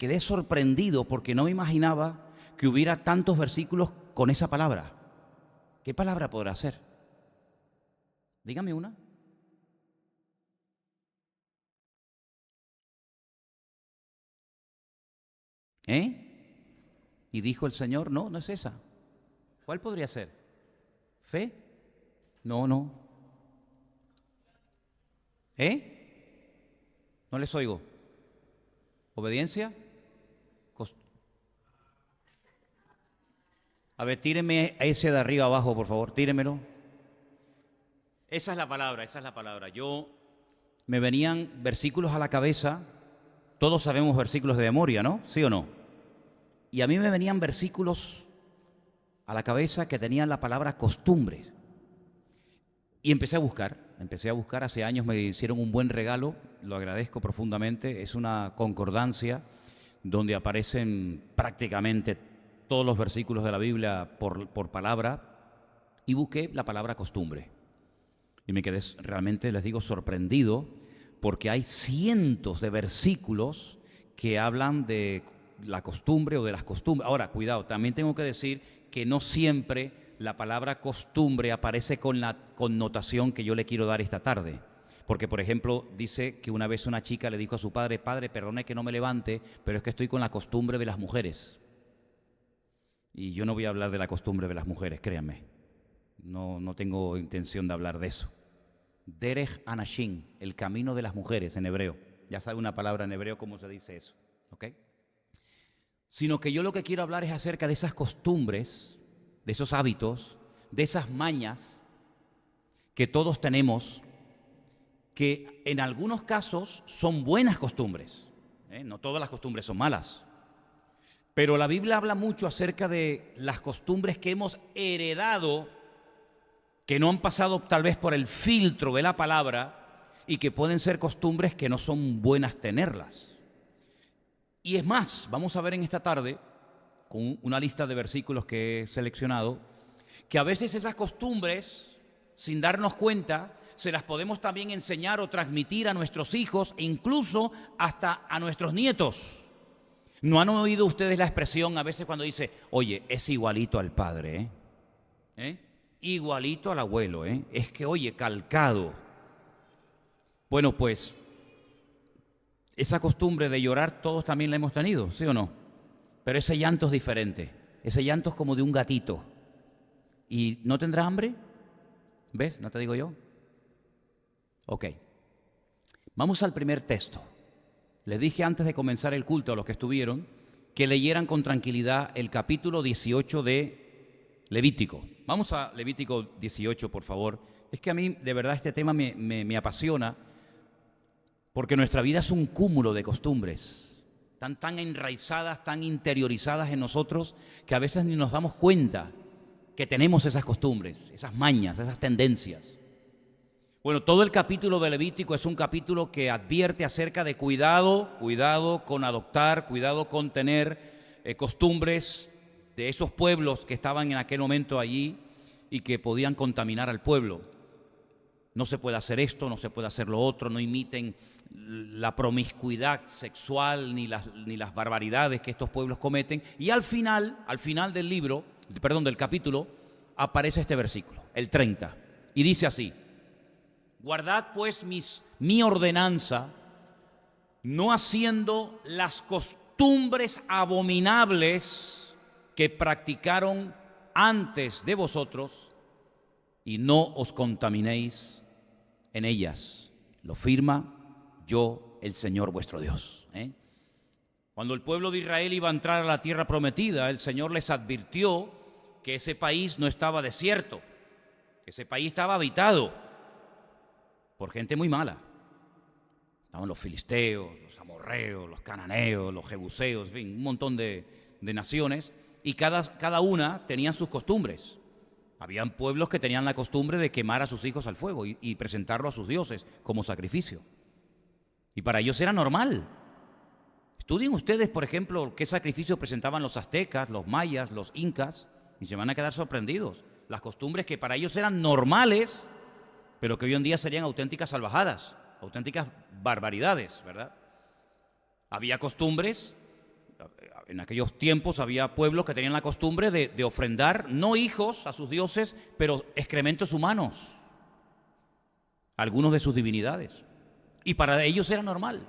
quedé sorprendido porque no me imaginaba que hubiera tantos versículos con esa palabra. ¿Qué palabra podrá ser? Dígame una. Y dijo el Señor, no, no es esa. ¿Cuál podría ser? ¿Fe? No, no. No les oigo. ¿Obediencia? A ver, tíreme ese de arriba abajo, por favor, tíremelo. Esa es la palabra, esa es la palabra. Me venían versículos a la cabeza. Todos sabemos versículos de memoria, ¿no? ¿Sí o no? Y a mí me venían versículos a la cabeza que tenían la palabra costumbres. Y empecé a buscar. Hace años me hicieron un buen regalo, lo agradezco profundamente. Es una concordancia donde aparecen prácticamente todos los versículos de la Biblia por palabra. Y busqué la palabra costumbre. Y me quedé realmente, les digo, sorprendido, porque hay cientos de versículos que hablan de la costumbre o de las costumbres. Ahora, cuidado, también tengo que decir que no siempre la palabra costumbre aparece con la connotación que yo le quiero dar esta tarde. Porque, por ejemplo, dice que una vez una chica le dijo a su padre, padre, perdone que no me levante, pero es que estoy con la costumbre de las mujeres. Y yo no voy a hablar de la costumbre de las mujeres, créanme. No tengo intención de hablar de eso. Derech Anashim, el camino de las mujeres en hebreo. Ya sabe una palabra en hebreo cómo se dice eso, ¿ok? Sino que yo lo que quiero hablar es acerca de esas costumbres, de esos hábitos, de esas mañas que todos tenemos, que en algunos casos son buenas costumbres. No todas las costumbres son malas. Pero la Biblia habla mucho acerca de las costumbres que hemos heredado, que no han pasado tal vez por el filtro de la palabra y que pueden ser costumbres que no son buenas tenerlas. Y es más, vamos a ver en esta tarde, con una lista de versículos que he seleccionado, que a veces esas costumbres, sin darnos cuenta, se las podemos también enseñar o transmitir a nuestros hijos e incluso hasta a nuestros nietos. ¿No han oído ustedes la expresión a veces cuando dice, oye, es igualito al padre, igualito al abuelo, es que, oye, calcado? Bueno, pues esa costumbre de llorar todos también la hemos tenido, ¿sí o no? Pero ese llanto es diferente. Ese llanto es como de un gatito. ¿Y no tendrá hambre? ¿Ves? ¿No te digo yo? Ok. Vamos al primer texto. Les dije antes de comenzar el culto a los que estuvieron que leyeran con tranquilidad el capítulo 18 de Levítico. Vamos a Levítico 18, por favor. Es que a mí, de verdad, este tema me apasiona, porque nuestra vida es un cúmulo de costumbres, tan enraizadas, tan interiorizadas en nosotros, que a veces ni nos damos cuenta que tenemos esas costumbres, esas mañas, esas tendencias. Bueno, todo el capítulo de Levítico es un capítulo que advierte acerca de cuidado con adoptar, cuidado con tener costumbres de esos pueblos que estaban en aquel momento allí y que podían contaminar al pueblo. No se puede hacer esto, no se puede hacer lo otro, no imiten la promiscuidad sexual ni las barbaridades que estos pueblos cometen. Y al final del capítulo, aparece este versículo, el 30, y dice así: guardad pues mi ordenanza, no haciendo las costumbres abominables que practicaron antes de vosotros, y no os contaminéis en ellas. Lo firma yo, el Señor vuestro Dios. Cuando el pueblo de Israel iba a entrar a la tierra prometida, el Señor les advirtió que ese país no estaba desierto, que ese país estaba habitado por gente muy mala. Estaban los filisteos, los amorreos, los cananeos, los jebuseos, en fin, un montón de naciones, y cada una tenía sus costumbres. Habían pueblos que tenían la costumbre de quemar a sus hijos al fuego y presentarlo a sus dioses como sacrificio. Y para ellos era normal. Estudien ustedes, por ejemplo, qué sacrificio presentaban los aztecas, los mayas, los incas, y se van a quedar sorprendidos. Las costumbres que para ellos eran normales, pero que hoy en día serían auténticas salvajadas, auténticas barbaridades, ¿verdad? Había costumbres en aquellos tiempos había pueblos que tenían la costumbre de ofrendar, no hijos a sus dioses, pero excrementos humanos, algunos de sus divinidades. Y para ellos era normal.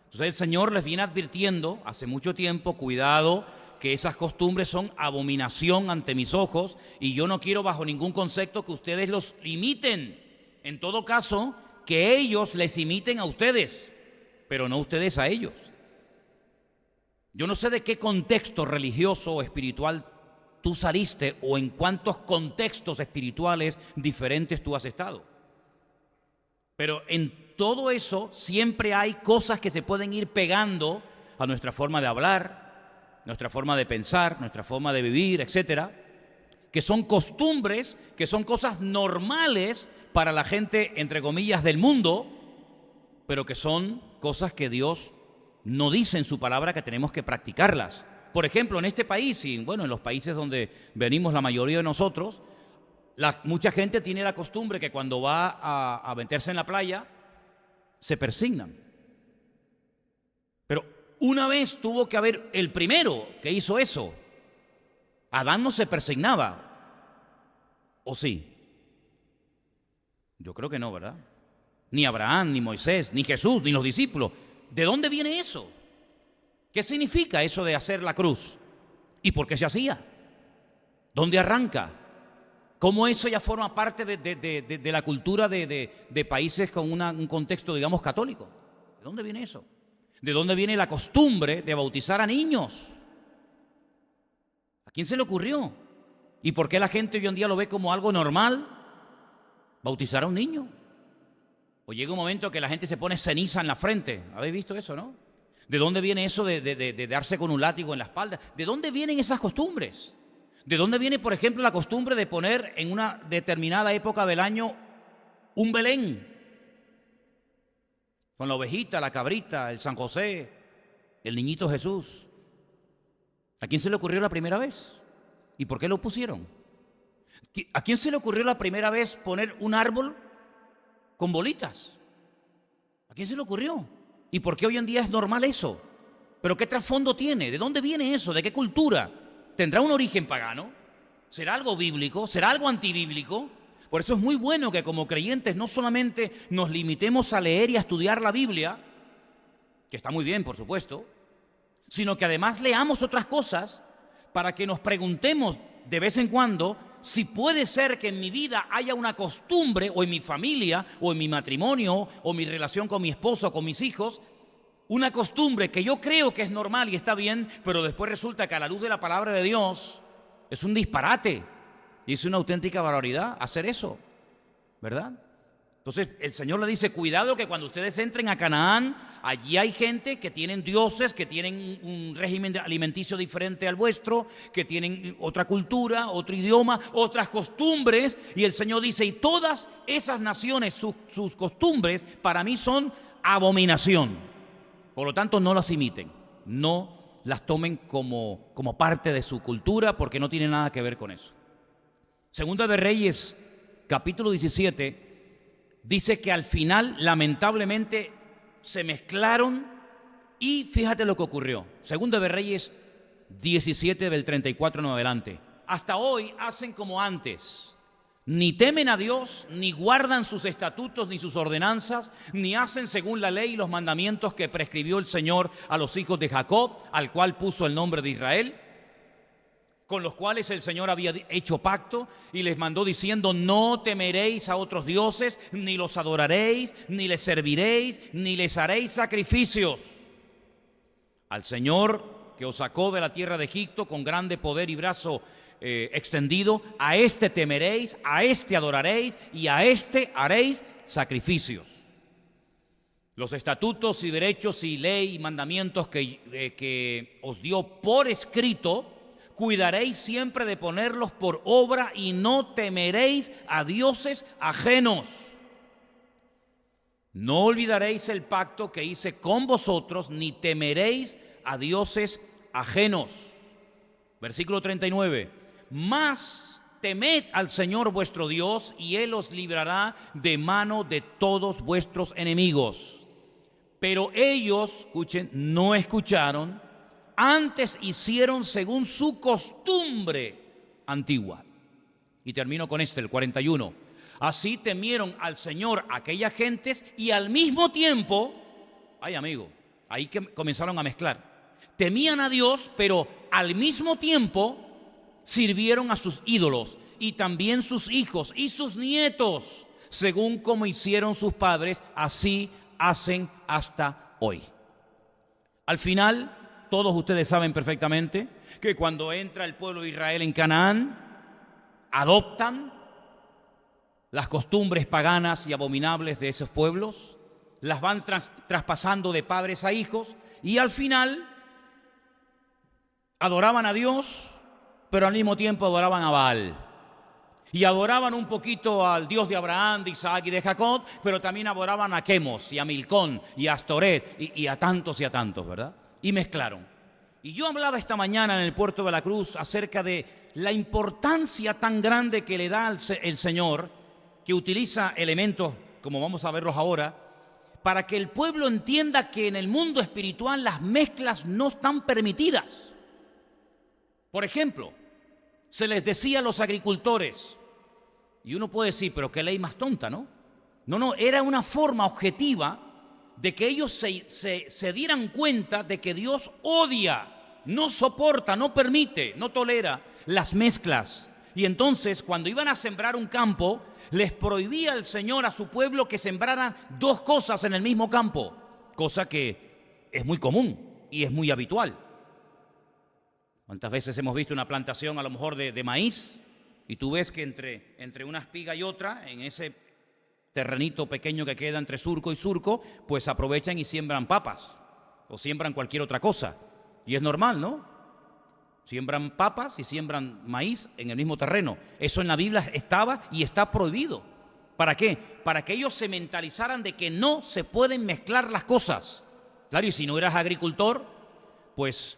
Entonces el Señor les viene advirtiendo hace mucho tiempo, cuidado, que esas costumbres son abominación ante mis ojos, y yo no quiero bajo ningún concepto que ustedes los imiten. En todo caso, que ellos les imiten a ustedes, pero no ustedes a ellos. Yo no sé de qué contexto religioso o espiritual tú saliste o en cuántos contextos espirituales diferentes tú has estado. Pero en todo eso siempre hay cosas que se pueden ir pegando a nuestra forma de hablar, nuestra forma de pensar, nuestra forma de vivir, etcétera, que son costumbres, que son cosas normales para la gente, entre comillas, del mundo, pero que son cosas que Dios no dice en su palabra que tenemos que practicarlas. Por ejemplo, en este país y bueno, en los países donde venimos la mayoría de nosotros, mucha gente tiene la costumbre que cuando va a meterse en la playa, se persignan. Pero una vez tuvo que haber el primero que hizo eso. Adán no se persignaba. ¿O sí? Yo creo que no, ¿verdad? Ni Abraham, ni Moisés, ni Jesús, ni los discípulos. ¿De dónde viene eso? ¿Qué significa eso de hacer la cruz? ¿Y por qué se hacía? ¿Dónde arranca? ¿Cómo eso ya forma parte de la cultura de países con un contexto, digamos, católico? ¿De dónde viene eso? ¿De dónde viene la costumbre de bautizar a niños? ¿A quién se le ocurrió? ¿Y por qué la gente hoy en día lo ve como algo normal? Bautizar a un niño. O llega un momento que la gente se pone ceniza en la frente. ¿Habéis visto eso, no? ¿De dónde viene eso de darse con un látigo en la espalda? ¿De dónde vienen esas costumbres? ¿De dónde viene, por ejemplo, la costumbre de poner en una determinada época del año un Belén? Con la ovejita, la cabrita, el San José, el niñito Jesús. ¿A quién se le ocurrió la primera vez? ¿Y por qué lo pusieron? ¿A quién se le ocurrió la primera vez poner un árbol con bolitas? ¿A quién se le ocurrió? ¿Y por qué hoy en día es normal eso? ¿Pero qué trasfondo tiene? ¿De dónde viene eso? ¿De qué cultura? ¿Tendrá un origen pagano? ¿Será algo bíblico? ¿Será algo antibíblico? Por eso es muy bueno que como creyentes no solamente nos limitemos a leer y a estudiar la Biblia, que está muy bien, por supuesto, sino que además leamos otras cosas para que nos preguntemos de vez en cuando si puede ser que en mi vida haya una costumbre, o en mi familia, o en mi matrimonio, o mi relación con mi esposo, o con mis hijos, una costumbre que yo creo que es normal y está bien, pero después resulta que a la luz de la palabra de Dios es un disparate y es una auténtica barbaridad hacer eso, ¿verdad? Entonces el Señor le dice, cuidado que cuando ustedes entren a Canaán, allí hay gente que tienen dioses, que tienen un régimen alimenticio diferente al vuestro, que tienen otra cultura, otro idioma, otras costumbres, y el Señor dice, y todas esas naciones, sus costumbres, para mí son abominación. Por lo tanto, no las imiten, no las tomen como parte de su cultura, porque no tiene nada que ver con eso. Segunda de Reyes, capítulo 17, dice que al final, lamentablemente, se mezclaron y fíjate lo que ocurrió. Segunda de Reyes 17, del 34 en adelante. Hasta hoy hacen como antes. Ni temen a Dios, ni guardan sus estatutos, ni sus ordenanzas, ni hacen según la ley y los mandamientos que prescribió el Señor a los hijos de Jacob, al cual puso el nombre de Israel, con los cuales el Señor había hecho pacto y les mandó diciendo, no temeréis a otros dioses, ni los adoraréis, ni les serviréis, ni les haréis sacrificios. Al Señor que os sacó de la tierra de Egipto con grande poder y brazo extendido, a este temeréis, a este adoraréis y a este haréis sacrificios. Los estatutos y derechos y ley y mandamientos que os dio por escrito, cuidaréis siempre de ponerlos por obra y no temeréis a dioses ajenos. No olvidaréis el pacto que hice con vosotros, ni temeréis a dioses ajenos. Versículo 39. Mas temed al Señor vuestro Dios, y Él os librará de mano de todos vuestros enemigos. Pero ellos, escuchen, no escucharon, antes hicieron según su costumbre antigua. Y termino con el 41. Así temieron al Señor aquellas gentes y al mismo tiempo, ay amigo, ahí que comenzaron a mezclar. Temían a Dios, pero al mismo tiempo sirvieron a sus ídolos y también sus hijos y sus nietos, según como hicieron sus padres, así hacen hasta hoy. Al final, todos ustedes saben perfectamente que cuando entra el pueblo de Israel en Canaán, adoptan las costumbres paganas y abominables de esos pueblos, las van traspasando de padres a hijos y al final adoraban a Dios, pero al mismo tiempo adoraban a Baal. Y adoraban un poquito al Dios de Abraham, de Isaac y de Jacob, pero también adoraban a Quemos y a Milcón y a Astoret y a tantos, ¿verdad? Y mezclaron. Y yo hablaba esta mañana en el Puerto de la Cruz acerca de la importancia tan grande que le da el Señor, que utiliza elementos, como vamos a verlos ahora, para que el pueblo entienda que en el mundo espiritual las mezclas no están permitidas. Por ejemplo, se les decía a los agricultores, y uno puede decir, pero qué ley más tonta, ¿no? No, era una forma objetiva de que ellos se dieran cuenta de que Dios odia, no soporta, no permite, no tolera las mezclas. Y entonces, cuando iban a sembrar un campo, les prohibía el Señor a su pueblo que sembraran dos cosas en el mismo campo, cosa que es muy común y es muy habitual. ¿Cuántas veces hemos visto una plantación a lo mejor de maíz y tú ves que entre una espiga y otra, en ese terrenito pequeño que queda entre surco y surco, pues aprovechan y siembran papas o siembran cualquier otra cosa? Y es normal, ¿no? Siembran papas y siembran maíz en el mismo terreno. Eso en la Biblia estaba y está prohibido. ¿Para qué? Para que ellos se mentalizaran de que no se pueden mezclar las cosas. Claro, y si no eras agricultor, pues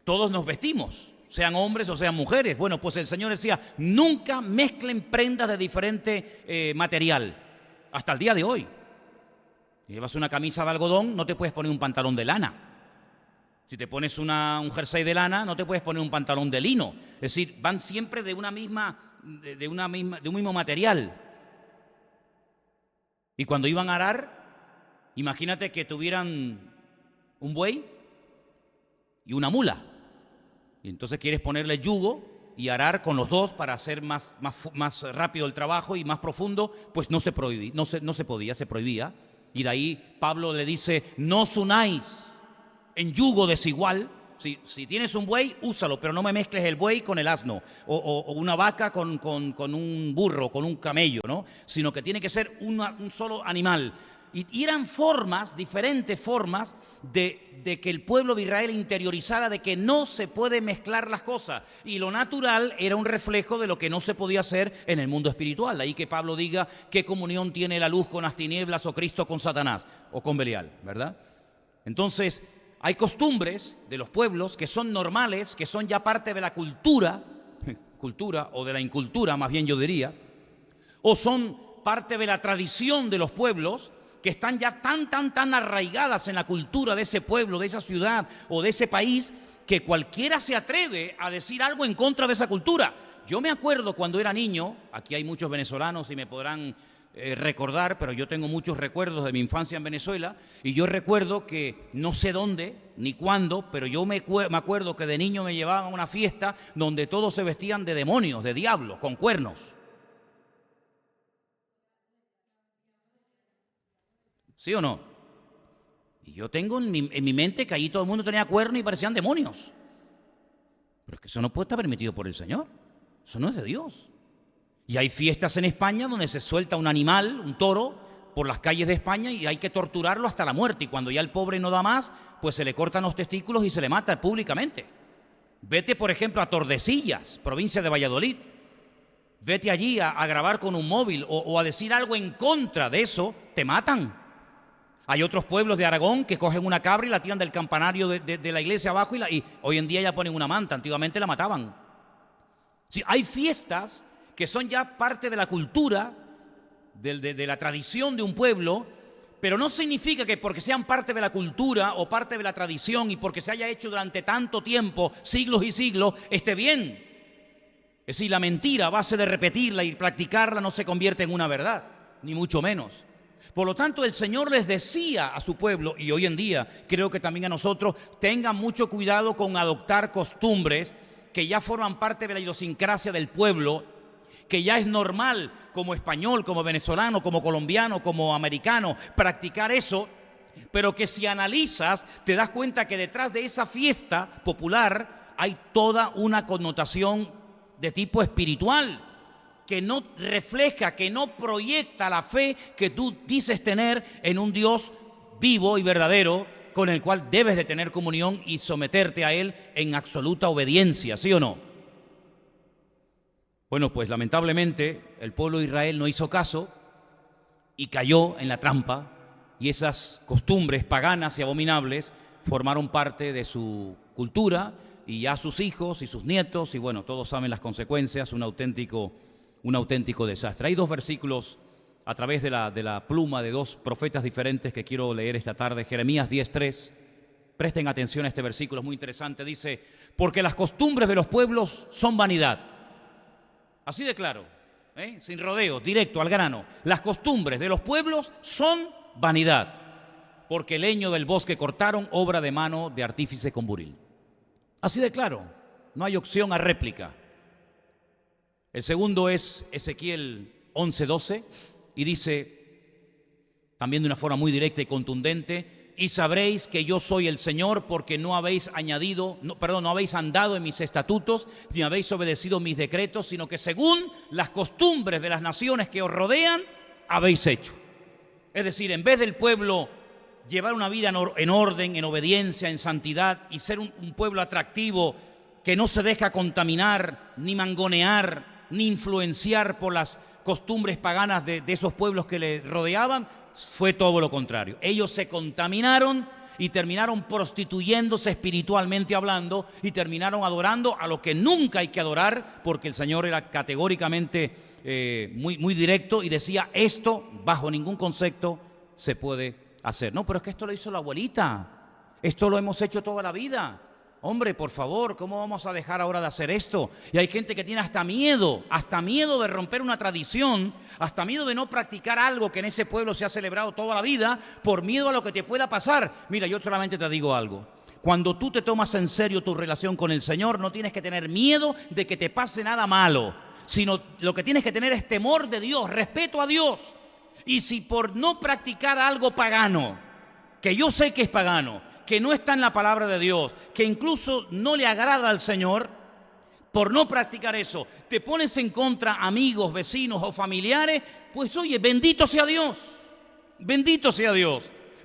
todos nos vestimos, sean hombres o sean mujeres. Bueno, pues el Señor decía, nunca mezclen prendas de diferente material. Hasta el día de hoy. Si llevas una camisa de algodón, no te puedes poner un pantalón de lana. Si te pones un jersey de lana, no te puedes poner un pantalón de lino. Es decir, van siempre de un mismo material. Y cuando iban a arar, imagínate que tuvieran un buey y una mula. Y entonces quieres ponerle yugo y arar con los dos para hacer más rápido el trabajo y más profundo, pues no se podía, se prohibía. Y de ahí Pablo le dice, no os unáis en yugo desigual. Si tienes un buey, úsalo, pero no me mezcles el buey con el asno, o una vaca con un burro, con un camello, ¿no? Sino que tiene que ser un solo animal. Y eran diferentes formas de que el pueblo de Israel interiorizara de que no se puede mezclar las cosas. Y lo natural era un reflejo de lo que no se podía hacer en el mundo espiritual. De ahí que Pablo diga, ¿qué comunión tiene la luz con las tinieblas o Cristo con Satanás o con Belial? ¿Verdad? Entonces, hay costumbres de los pueblos que son normales, que son ya parte de la cultura o de la incultura, más bien yo diría, o son parte de la tradición de los pueblos, que están ya tan arraigadas en la cultura de ese pueblo, de esa ciudad o de ese país, que cualquiera se atreve a decir algo en contra de esa cultura. Yo me acuerdo cuando era niño, aquí hay muchos venezolanos y me podrán recordar, pero yo tengo muchos recuerdos de mi infancia en Venezuela, y yo recuerdo que no sé dónde ni cuándo, pero yo me acuerdo que de niño me llevaban a una fiesta donde todos se vestían de demonios, de diablos, con cuernos. ¿Sí o no? Y yo tengo en mi mente que allí todo el mundo tenía cuernos y parecían demonios. Pero es que eso no puede estar permitido por el Señor. Eso no es de Dios. Y hay fiestas en España donde se suelta un animal, un toro, por las calles de España y hay que torturarlo hasta la muerte. Y cuando ya el pobre no da más, pues se le cortan los testículos y se le mata públicamente. Vete, por ejemplo, a Tordesillas, provincia de Valladolid. Vete allí a grabar con un móvil o a decir algo en contra de eso, te matan. Hay otros pueblos de Aragón que cogen una cabra y la tiran del campanario de la iglesia abajo y hoy en día ya ponen una manta, antiguamente la mataban. Sí, hay fiestas que son ya parte de la cultura, de la tradición de un pueblo, Pero no significa que porque sean parte de la cultura o parte de la tradición y porque se haya hecho durante tanto tiempo, siglos y siglos, esté bien. Es decir, la mentira a base de repetirla y practicarla no se convierte en una verdad, ni mucho menos. Por lo tanto, el Señor les decía a su pueblo, y hoy en día creo que también a nosotros, tengan mucho cuidado con adoptar costumbres que ya forman parte de la idiosincrasia del pueblo, que ya es normal como español, como venezolano, como colombiano, como americano, practicar eso, pero que si analizas te das cuenta que detrás de esa fiesta popular hay toda una connotación de tipo espiritual, que no refleja, que no proyecta la fe que tú dices tener en un Dios vivo y verdadero, con el cual debes de tener comunión y someterte a Él en absoluta obediencia, ¿sí o no? Bueno, pues lamentablemente el pueblo de Israel no hizo caso y cayó en la trampa, y esas costumbres paganas y abominables formaron parte de su cultura, y ya sus hijos y sus nietos, y bueno, todos saben las consecuencias, un auténtico desastre. Hay dos versículos a través de la pluma de dos profetas diferentes que quiero leer esta tarde. Jeremías 10:3. Presten atención a este versículo, es muy interesante. Dice: porque las costumbres de los pueblos son vanidad. Así de claro, sin rodeos, directo al grano. Las costumbres de los pueblos son vanidad, porque el leño del bosque cortaron, obra de mano de artífice con buril. Así de claro, no hay opción a réplica. El segundo es Ezequiel 11:12, y dice, también de una forma muy directa y contundente: y sabréis que yo soy el Señor, porque no habéis andado en mis estatutos, ni habéis obedecido mis decretos, sino que según las costumbres de las naciones que os rodean, habéis hecho. Es decir, en vez del pueblo llevar una vida en orden, en obediencia, en santidad, y ser un pueblo atractivo que no se deja contaminar, ni mangonear, ni influenciar por las costumbres paganas de esos pueblos que le rodeaban, fue todo lo contrario. Ellos se contaminaron y terminaron prostituyéndose espiritualmente hablando, y terminaron adorando a lo que nunca hay que adorar, porque el Señor era categóricamente muy directo y decía: esto bajo ningún concepto se puede hacer. No, pero es que esto lo hizo la abuelita, esto lo hemos hecho toda la vida. Hombre, por favor, ¿cómo vamos a dejar ahora de hacer esto? Y hay gente que tiene hasta miedo de romper una tradición, hasta miedo de no practicar algo que en ese pueblo se ha celebrado toda la vida, por miedo a lo que te pueda pasar. Mira, yo solamente te digo algo: cuando tú te tomas en serio tu relación con el Señor, no tienes que tener miedo de que te pase nada malo, sino lo que tienes que tener es temor de Dios, respeto a Dios. Y si por no practicar algo pagano, que yo sé que es pagano, que no está en la palabra de Dios, que incluso no le agrada al Señor, por no practicar eso, te pones en contra amigos, vecinos o familiares, pues oye, bendito sea Dios,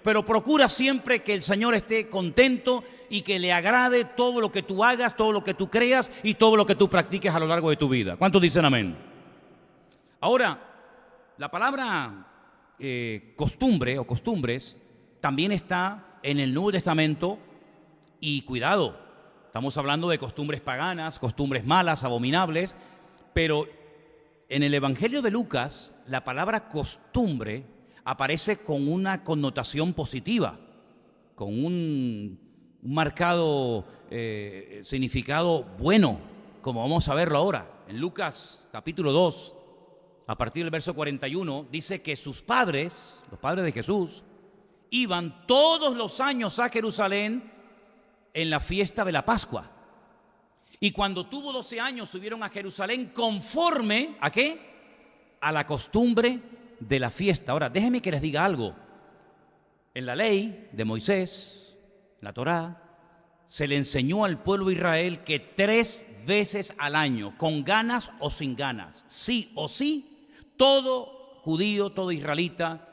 pero procura siempre que el Señor esté contento y que le agrade todo lo que tú hagas, todo lo que tú creas y todo lo que tú practiques a lo largo de tu vida. ¿Cuántos dicen amén? Ahora, la palabra costumbre o costumbres también está en el Nuevo Testamento, y cuidado, estamos hablando de costumbres paganas, costumbres malas, abominables, pero en el Evangelio de Lucas la palabra costumbre aparece con una connotación positiva, con un marcado significado bueno, como vamos a verlo ahora. En Lucas capítulo 2, a partir del verso 41, dice que sus padres, los padres de Jesús, iban todos los años a Jerusalén en la fiesta de la Pascua. Y cuando tuvo 12 años subieron a Jerusalén conforme ¿a qué? A la costumbre de la fiesta. Ahora, déjenme que les diga algo. En la ley de Moisés, la Torá, se le enseñó al pueblo de Israel que 3 veces al año, con ganas o sin ganas, sí o sí, todo judío, todo israelita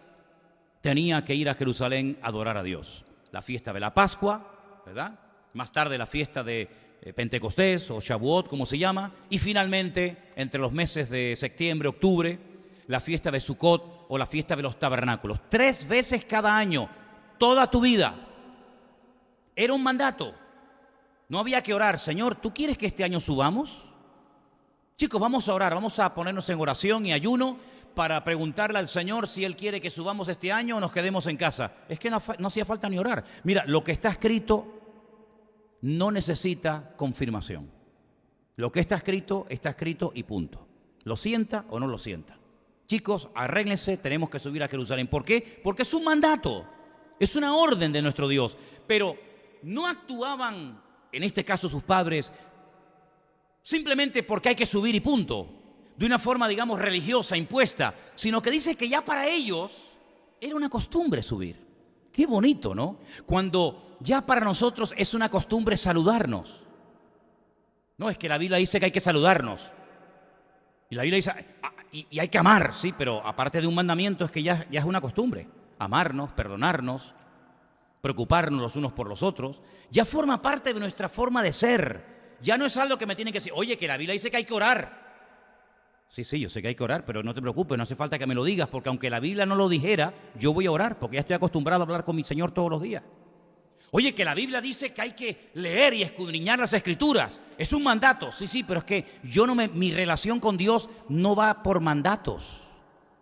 tenía que ir a Jerusalén a adorar a Dios. La fiesta de la Pascua, ¿verdad? Más tarde la fiesta de Pentecostés o Shavuot, como se llama. Y finalmente, entre los meses de septiembre, octubre, la fiesta de Sukkot o la fiesta de los tabernáculos. 3 veces cada año, toda tu vida. Era un mandato. No había que orar: Señor, ¿tú quieres que este año subamos? Chicos, vamos a orar, vamos a ponernos en oración y ayuno para preguntarle al Señor si Él quiere que subamos este año o nos quedemos en casa. Es que no hacía falta ni orar. Mira, lo que está escrito no necesita confirmación. Lo que está escrito y punto. ¿Lo sienta o no lo sienta? Chicos, arréglense, tenemos que subir a Jerusalén. ¿Por qué? Porque es un mandato, es una orden de nuestro Dios. Pero no actuaban, en este caso sus padres, simplemente porque hay que subir y punto, de una forma, digamos, religiosa, impuesta, sino que dice que ya para ellos era una costumbre subir. Qué bonito, ¿no? Cuando ya para nosotros es una costumbre saludarnos. No, es que la Biblia dice que hay que saludarnos. Y la Biblia dice, y hay que amar, sí, pero aparte de un mandamiento es que ya es una costumbre. Amarnos, perdonarnos, preocuparnos los unos por los otros, ya forma parte de nuestra forma de ser. Ya no es algo que me tienen que decir, oye, que la Biblia dice que hay que orar. Sí, yo sé que hay que orar, pero no te preocupes, no hace falta que me lo digas, porque aunque la Biblia no lo dijera, yo voy a orar, porque ya estoy acostumbrado a hablar con mi Señor todos los días. Oye, que la Biblia dice que hay que leer y escudriñar las Escrituras. Es un mandato, sí, pero es que mi relación con Dios no va por mandatos.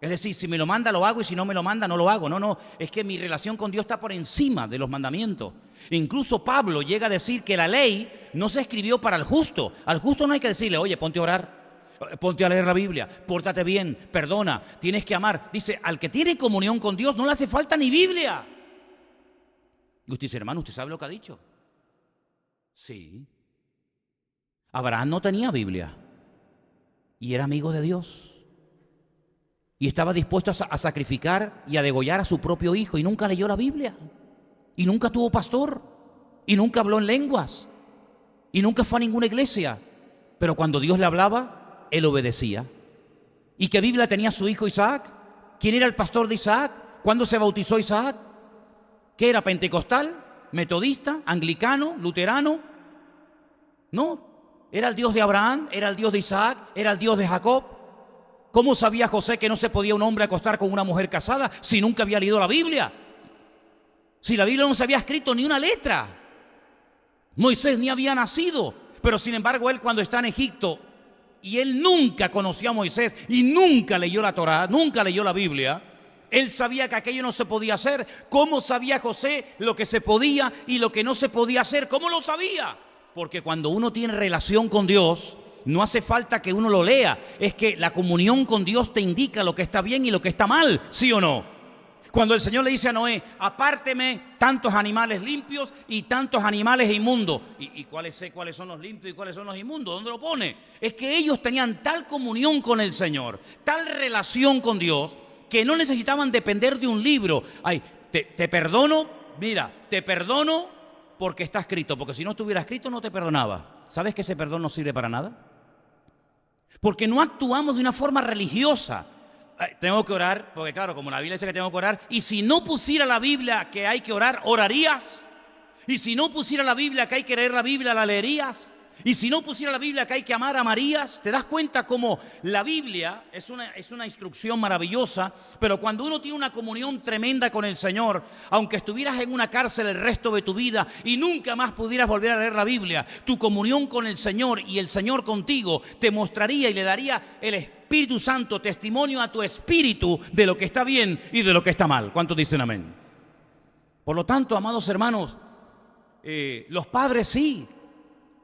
Es decir, si me lo manda lo hago y si no me lo manda no lo hago. No, es que mi relación con Dios está por encima de los mandamientos. Incluso Pablo llega a decir que la ley no se escribió para el justo. Al justo no hay que decirle, oye, ponte a orar, ponte a leer la Biblia, pórtate bien, perdona, tienes que amar. Dice, al que tiene comunión con Dios no le hace falta ni Biblia. Y usted dice, hermano, ¿usted sabe lo que ha dicho? Sí. Abraham no tenía Biblia y era amigo de Dios. Y estaba dispuesto a sacrificar y a degollar a su propio hijo y nunca leyó la Biblia. Y nunca tuvo pastor. Y nunca habló en lenguas. Y nunca fue a ninguna iglesia. Pero cuando Dios le hablaba, él obedecía. ¿Y qué Biblia tenía su hijo Isaac? ¿Quién era el pastor de Isaac? ¿Cuándo se bautizó Isaac? ¿Qué era? ¿Pentecostal? ¿Metodista? ¿Anglicano? ¿Luterano? No. Era el Dios de Abraham, era el Dios de Isaac, era el Dios de Jacob. ¿Cómo sabía José que no se podía un hombre acostar con una mujer casada si nunca había leído la Biblia? Si la Biblia no se había escrito ni una letra. Moisés ni había nacido. Pero sin embargo él cuando está en Egipto y él nunca conoció a Moisés y nunca leyó la Torá, nunca leyó la Biblia, él sabía que aquello no se podía hacer. ¿Cómo sabía José lo que se podía y lo que no se podía hacer? ¿Cómo lo sabía? Porque cuando uno tiene relación con Dios, no hace falta que uno lo lea. Es que la comunión con Dios te indica lo que está bien y lo que está mal, ¿sí o no? Cuando el Señor le dice a Noé, apárteme tantos animales limpios y tantos animales inmundos. ¿Y cuáles son los limpios y cuáles son los inmundos? ¿Dónde lo pone? Es que ellos tenían tal comunión con el Señor, tal relación con Dios, que no necesitaban depender de un libro. Ay, te perdono, mira, te perdono porque está escrito, porque si no estuviera escrito no te perdonaba. ¿Sabes que ese perdón no sirve para nada? Porque no actuamos de una forma religiosa. Tengo que orar, porque claro, como la Biblia dice que tengo que orar, y si no pusiera la Biblia que hay que orar, ¿orarías? Y si no pusiera la Biblia que hay que leer la Biblia, ¿la leerías? Y si no pusiera la Biblia que hay que amar, ¿amarías? ¿Te das cuenta cómo la Biblia es una instrucción maravillosa? Pero cuando uno tiene una comunión tremenda con el Señor, aunque estuvieras en una cárcel el resto de tu vida y nunca más pudieras volver a leer la Biblia, tu comunión con el Señor y el Señor contigo te mostraría y le daría el Espíritu Santo testimonio a tu espíritu de lo que está bien y de lo que está mal. ¿Cuántos dicen amén? Por lo tanto, amados hermanos, los padres sí,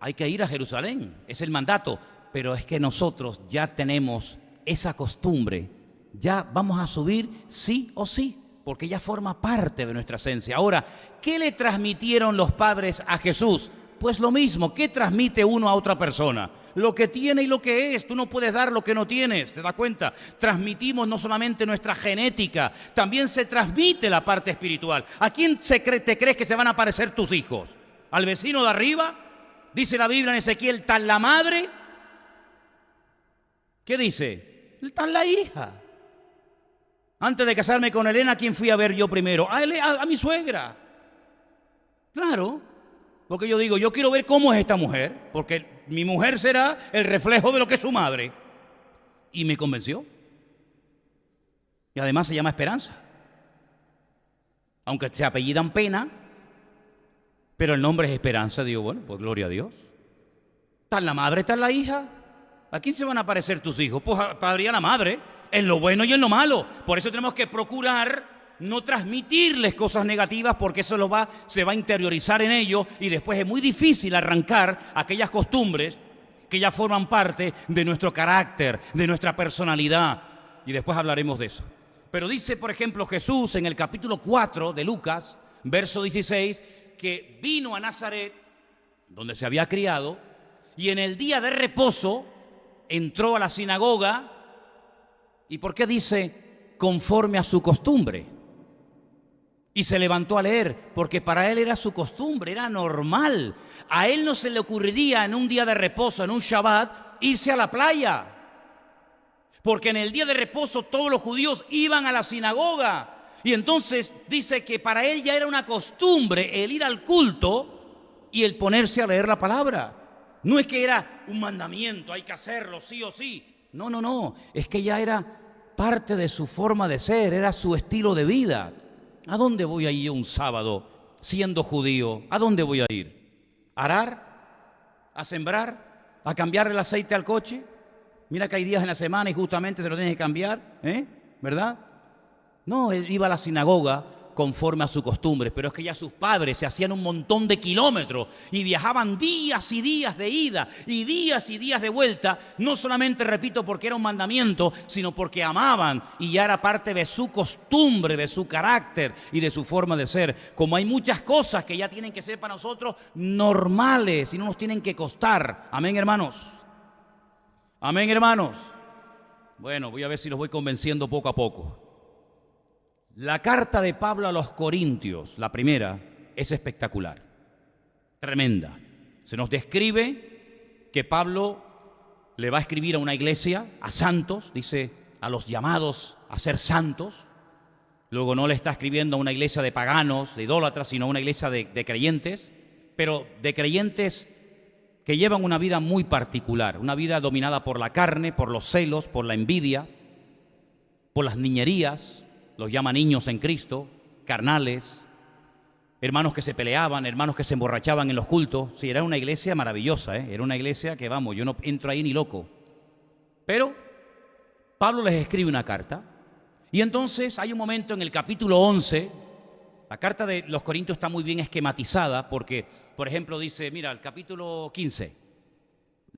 hay que ir a Jerusalén, es el mandato, pero es que nosotros ya tenemos esa costumbre, ya vamos a subir sí o sí, porque ya forma parte de nuestra esencia. Ahora, ¿qué le transmitieron los padres a Jesús? Pues lo mismo, ¿qué transmite uno a otra persona? Lo que tiene y lo que es. Tú no puedes dar lo que no tienes, ¿te das cuenta? Transmitimos no solamente nuestra genética, también se transmite la parte espiritual. ¿A quién te crees que se van a parecer tus hijos? ¿Al vecino de arriba? Dice la Biblia en Ezequiel, tal la madre. ¿Qué dice? Tal la hija. Antes de casarme con Elena, ¿a quién fui a ver yo primero? A mi suegra. Claro, porque yo digo, yo quiero ver cómo es esta mujer, porque mi mujer será el reflejo de lo que es su madre. Y me convenció. Y además se llama Esperanza. Aunque se apellidan Pena, pero el nombre es Esperanza. Digo, bueno, pues gloria a Dios. Tal la madre, tal la hija. ¿A quién se van a parecer tus hijos? Pues a padre y a la madre, en lo bueno y en lo malo. Por eso tenemos que procurar no transmitirles cosas negativas, porque eso se va a interiorizar en ellos y después es muy difícil arrancar aquellas costumbres que ya forman parte de nuestro carácter, de nuestra personalidad. Y después hablaremos de eso. Pero dice, por ejemplo, Jesús en el capítulo 4 de Lucas, verso 16, que vino a Nazaret, donde se había criado, y en el día de reposo entró a la sinagoga. ¿Y por qué dice conforme a su costumbre? Y se levantó a leer, porque para él era su costumbre, era normal. A él no se le ocurriría en un día de reposo, en un Shabbat, irse a la playa. Porque en el día de reposo todos los judíos iban a la sinagoga. Y entonces dice que para él ya era una costumbre el ir al culto y el ponerse a leer la palabra. No es que era un mandamiento, hay que hacerlo sí o sí. No, no, no. Es que ya era parte de su forma de ser, era su estilo de vida. ¿A dónde voy a ir yo un sábado siendo judío? ¿A dónde voy a ir? ¿A arar? ¿A sembrar? ¿A cambiar el aceite al coche? Mira que hay días en la semana y justamente se lo tienes que cambiar, ¿verdad? No, él iba a la sinagoga conforme a su costumbre, pero es que ya sus padres se hacían un montón de kilómetros y viajaban días y días de ida y días de vuelta, no solamente, repito, porque era un mandamiento, sino porque amaban y ya era parte de su costumbre, de su carácter y de su forma de ser. Como hay muchas cosas que ya tienen que ser para nosotros normales y no nos tienen que costar. Amén, hermanos. Amén, hermanos. Bueno, voy a ver si los voy convenciendo poco a poco. La carta de Pablo a los Corintios, la primera, es espectacular, tremenda. Se nos describe que Pablo le va a escribir a una iglesia, a santos, dice, a los llamados a ser santos. Luego no le está escribiendo a una iglesia de paganos, de idólatras, sino a una iglesia de creyentes, pero de creyentes que llevan una vida muy particular, una vida dominada por la carne, por los celos, por la envidia, por las niñerías. Los llama niños en Cristo, carnales, hermanos que se peleaban, hermanos que se emborrachaban en los cultos. Sí, era una iglesia maravillosa, era una iglesia que, vamos, yo no entro ahí ni loco. Pero Pablo les escribe una carta. Y entonces hay un momento en el capítulo 11, la carta de los Corintios está muy bien esquematizada porque, por ejemplo, dice, mira, el capítulo 15,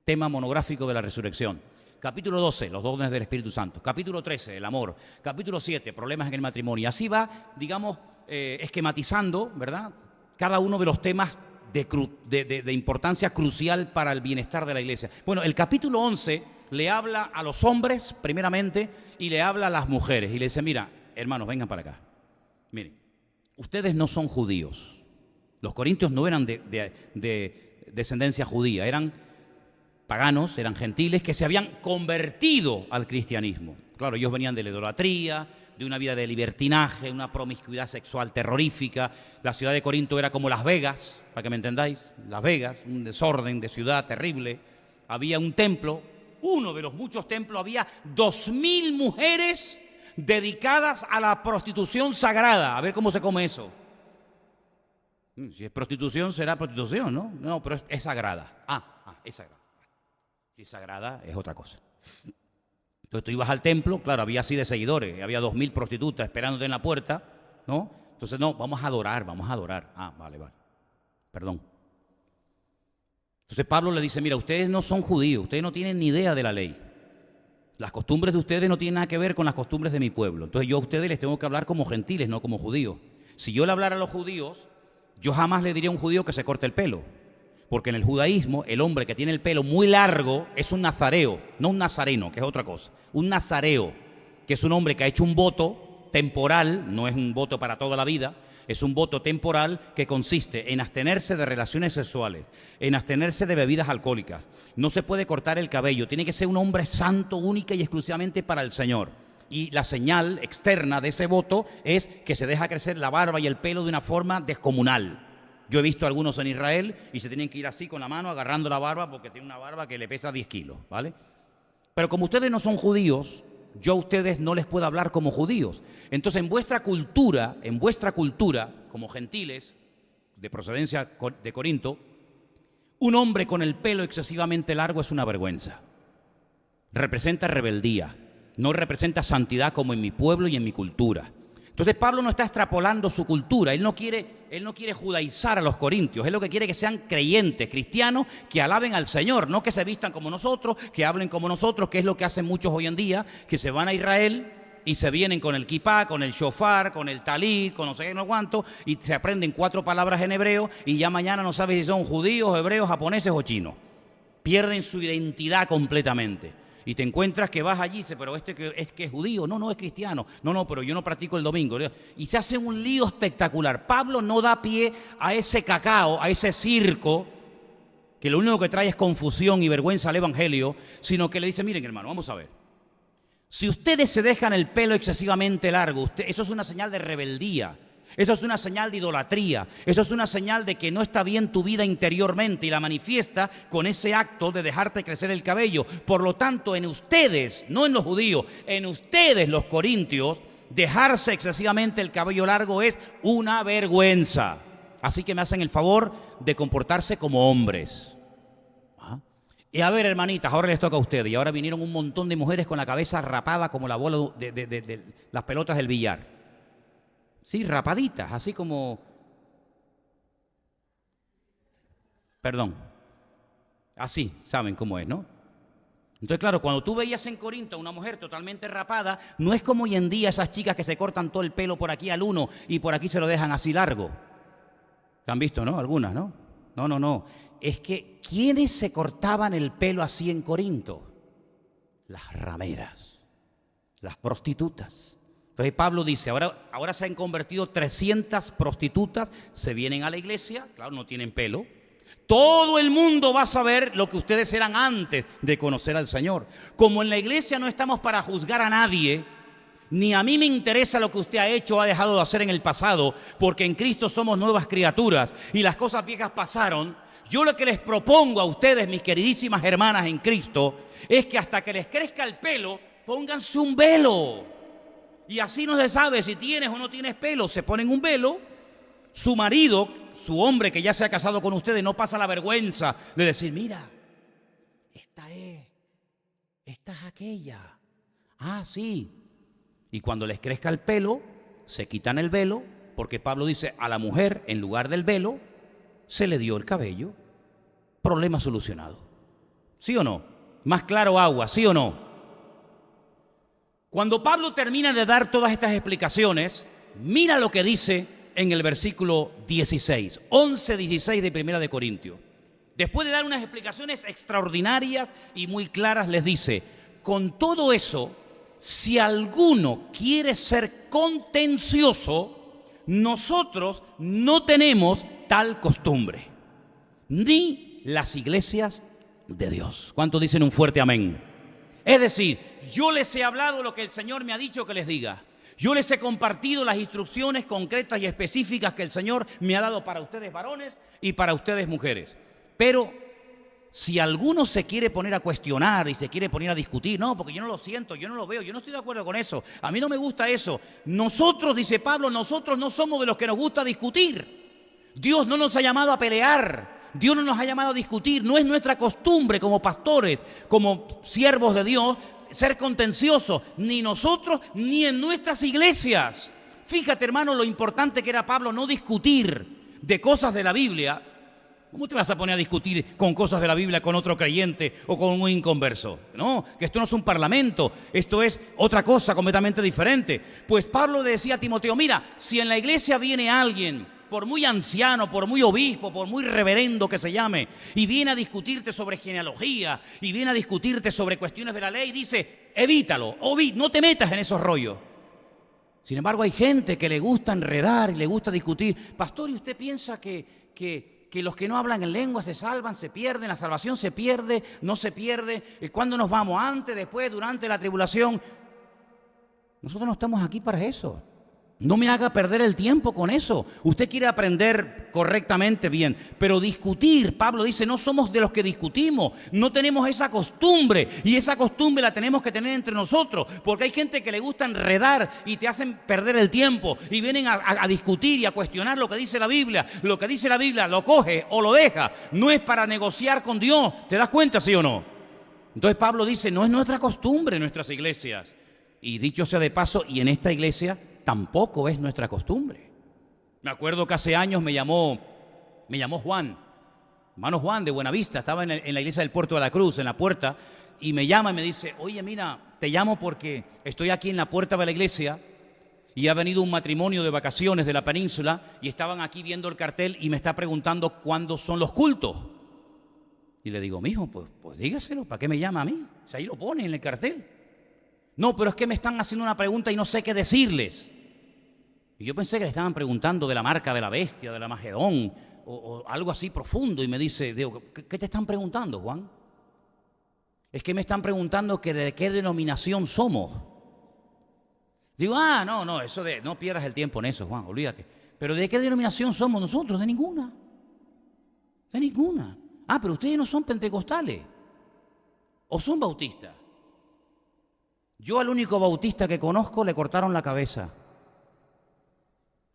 tema monográfico de la resurrección. Capítulo 12, los dones del Espíritu Santo. Capítulo 13, el amor. Capítulo 7, problemas en el matrimonio. Así va, digamos, esquematizando, ¿verdad?, cada uno de los temas de importancia crucial para el bienestar de la iglesia. Bueno, el capítulo 11 le habla a los hombres, primeramente, y le habla a las mujeres. Y le dice, mira, hermanos, vengan para acá. Miren, ustedes no son judíos. Los corintios no eran de descendencia judía, eran paganos, eran gentiles que se habían convertido al cristianismo. Claro, ellos venían de la idolatría, de una vida de libertinaje, una promiscuidad sexual terrorífica. La ciudad de Corinto era como Las Vegas, para que me entendáis, Las Vegas, un desorden de ciudad terrible. Había un templo, uno de los muchos templos, había 2000 mujeres dedicadas a la prostitución sagrada. A ver cómo se come eso. Si es prostitución, será prostitución, ¿no? No, pero es sagrada. Es sagrada. Si es sagrada, es otra cosa. Entonces tú ibas al templo, claro, había así de seguidores, había 2000 prostitutas esperándote en la puerta, ¿no? Entonces, no, vamos a adorar. Vale, perdón. Entonces Pablo le dice, mira, ustedes no son judíos, ustedes no tienen ni idea de la ley. Las costumbres de ustedes no tienen nada que ver con las costumbres de mi pueblo. Entonces yo a ustedes les tengo que hablar como gentiles, no como judíos. Si yo le hablara a los judíos, yo jamás le diría a un judío que se corte el pelo. Porque en el judaísmo, el hombre que tiene el pelo muy largo es un nazareo, no un nazareno, que es otra cosa. Un nazareo, que es un hombre que ha hecho un voto temporal, no es un voto para toda la vida, es un voto temporal que consiste en abstenerse de relaciones sexuales, en abstenerse de bebidas alcohólicas. No se puede cortar el cabello, tiene que ser un hombre santo, única y exclusivamente para el Señor. Y la señal externa de ese voto es que se deja crecer la barba y el pelo de una forma descomunal. Yo he visto a algunos en Israel y se tienen que ir así con la mano agarrando la barba porque tiene una barba que le pesa 10 kilos, ¿vale? Pero como ustedes no son judíos, yo a ustedes no les puedo hablar como judíos. Entonces, en vuestra cultura, como gentiles de procedencia de Corinto, un hombre con el pelo excesivamente largo es una vergüenza. representa rebeldía, no representa santidad como en mi pueblo y en mi cultura. Entonces Pablo no está extrapolando su cultura, él no quiere judaizar a los corintios, él lo que quiere es que sean creyentes, cristianos, que alaben al Señor, no que se vistan como nosotros, que hablen como nosotros, que es lo que hacen muchos hoy en día, que se van a Israel y se vienen con el kipá, con el shofar, con el talí, con no sé qué, no cuánto, y se aprenden 4 palabras en hebreo y ya mañana no sabes si son judíos, hebreos, japoneses o chinos. Pierden su identidad completamente. Y te encuentras que vas allí y dices, pero es que es judío, no, es cristiano, no, pero yo no practico el domingo. Y se hace un lío espectacular. Pablo no da pie a ese cacao, a ese circo, que lo único que trae es confusión y vergüenza al evangelio, sino que le dice, miren hermano, vamos a ver. Si ustedes se dejan el pelo excesivamente largo, eso es una señal de rebeldía. Eso es una señal de idolatría, eso es una señal de que no está bien tu vida interiormente y la manifiesta con ese acto de dejarte crecer el cabello. Por lo tanto, en ustedes, no en los judíos, en ustedes los corintios, dejarse excesivamente el cabello largo es una vergüenza. Así que me hacen el favor de comportarse como hombres. Y a ver, hermanitas, ahora les toca a ustedes. Y ahora vinieron un montón de mujeres con la cabeza rapada como la bola de las pelotas del billar. Sí, rapaditas, así como... Perdón. Así, saben cómo es, ¿no? Entonces, claro, cuando tú veías en Corinto a una mujer totalmente rapada, no es como hoy en día esas chicas que se cortan todo el pelo por aquí al uno y por aquí se lo dejan así largo. ¿Han visto, no? Algunas, ¿no? No. Es que, ¿quiénes se cortaban el pelo así en Corinto? Las rameras, las prostitutas. Entonces Pablo dice, ahora se han convertido 300 prostitutas, se vienen a la iglesia, claro, no tienen pelo. Todo el mundo va a saber lo que ustedes eran antes de conocer al Señor. Como en la iglesia no estamos para juzgar a nadie, ni a mí me interesa lo que usted ha hecho o ha dejado de hacer en el pasado, porque en Cristo somos nuevas criaturas y las cosas viejas pasaron. Yo lo que les propongo a ustedes, mis queridísimas hermanas en Cristo, es que hasta que les crezca el pelo, pónganse un velo. Y así no se sabe si tienes o no tienes pelo. Se ponen un velo. Su marido, su hombre que ya se ha casado con ustedes, no pasa la vergüenza de decir, mira, esta es aquella. Ah, sí. Y cuando les crezca el pelo, se quitan el velo, porque Pablo dice, a la mujer, en lugar del velo, se le dio el cabello. Problema solucionado. ¿Sí o no? Más claro agua, ¿sí o no? Cuando Pablo termina de dar todas estas explicaciones, mira lo que dice en el versículo 16, 11-16 de Primera de Corintios. Después de dar unas explicaciones extraordinarias y muy claras, les dice, con todo eso, si alguno quiere ser contencioso, nosotros no tenemos tal costumbre, ni las iglesias de Dios. ¿Cuántos dicen un fuerte amén? Es decir, yo les he hablado lo que el Señor me ha dicho que les diga. Yo les he compartido las instrucciones concretas y específicas que el Señor me ha dado para ustedes varones y para ustedes mujeres. Pero si alguno se quiere poner a cuestionar y se quiere poner a discutir, no, porque yo no lo siento, yo no lo veo, yo no estoy de acuerdo con eso, a mí no me gusta eso. Nosotros, dice Pablo, nosotros no somos de los que nos gusta discutir. Dios no nos ha llamado a pelear. Dios no nos ha llamado a discutir, no es nuestra costumbre como pastores, como siervos de Dios, ser contenciosos, ni nosotros ni en nuestras iglesias. Fíjate, hermano, lo importante que era Pablo no discutir de cosas de la Biblia. ¿Cómo te vas a poner a discutir con cosas de la Biblia con otro creyente o con un inconverso? No, que esto no es un parlamento, esto es otra cosa completamente diferente. Pues Pablo le decía a Timoteo, mira, si en la iglesia viene alguien, por muy anciano, por muy obispo, por muy reverendo que se llame, y viene a discutirte sobre genealogía, y viene a discutirte sobre cuestiones de la ley, dice, evítalo, no te metas en esos rollos. Sin embargo, hay gente que le gusta enredar y le gusta discutir. Pastor, ¿y usted piensa que los que no hablan en lengua se salvan, se pierden, la salvación se pierde, no se pierde? ¿Cuándo nos vamos? ¿Antes, después, durante la tribulación? Nosotros no estamos aquí para eso. No me haga perder el tiempo con eso. Usted quiere aprender correctamente, bien, pero discutir, Pablo dice, no somos de los que discutimos, no tenemos esa costumbre, y esa costumbre la tenemos que tener entre nosotros, porque hay gente que le gusta enredar y te hacen perder el tiempo, y vienen a discutir y a cuestionar lo que dice la Biblia. Lo que dice la Biblia lo coge o lo deja, no es para negociar con Dios. ¿Te das cuenta, sí o no? Entonces Pablo dice, no es nuestra costumbre en nuestras iglesias. Y dicho sea de paso, y en esta iglesia tampoco es nuestra costumbre. Me acuerdo que hace años me llamó Juan, hermano Juan de Buenavista, estaba en la iglesia del Puerto de la Cruz, en la puerta, y me llama y me dice, oye, mira, te llamo porque estoy aquí en la puerta de la iglesia y ha venido un matrimonio de vacaciones de la península y estaban aquí viendo el cartel y me está preguntando cuándo son los cultos. Y le digo, mijo, pues dígaselo, ¿para qué me llama a mí? Si ahí lo pone en el cartel. No, pero es que me están haciendo una pregunta y no sé qué decirles. Y yo pensé que le estaban preguntando de la marca de la bestia, de la Magedón, o algo así profundo. Y me dice, digo, ¿qué te están preguntando, Juan? Es que me están preguntando que de qué denominación somos. Digo, no, eso no pierdas el tiempo en eso, Juan, olvídate. Pero ¿de qué denominación somos nosotros? De ninguna. De ninguna. Pero ustedes no son pentecostales. ¿O son bautistas? Yo al único bautista que conozco le cortaron la cabeza.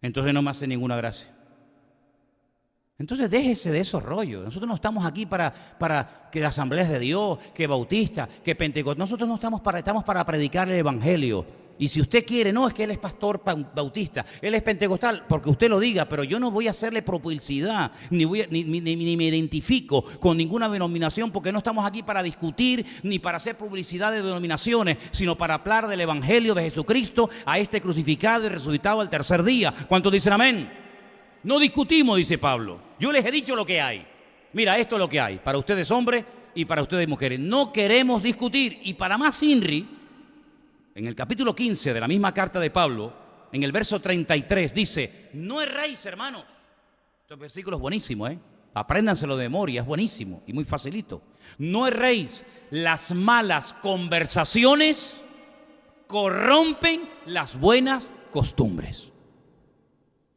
Entonces no me hace ninguna gracia. Entonces déjese de esos rollos. Nosotros no estamos aquí para que la Asamblea de Dios, que bautista, que pentecostal. Nosotros no estamos para predicar el evangelio. Y si usted quiere, no, es que él es pastor bautista, él es pentecostal, porque usted lo diga, pero yo no voy a hacerle publicidad, ni me identifico con ninguna denominación, porque no estamos aquí para discutir, ni para hacer publicidad de denominaciones, sino para hablar del evangelio de Jesucristo, a este crucificado y resucitado al tercer día. ¿Cuántos dicen amén? No discutimos, dice Pablo. Yo les he dicho lo que hay. Mira, esto es lo que hay, para ustedes hombres y para ustedes mujeres. No queremos discutir. Y para más INRI, en el capítulo 15 de la misma carta de Pablo, en el verso 33, dice, no erréis, hermanos. Este versículo es buenísimo, apréndanselo de memoria, es buenísimo y muy facilito. No erréis, las malas conversaciones corrompen las buenas costumbres.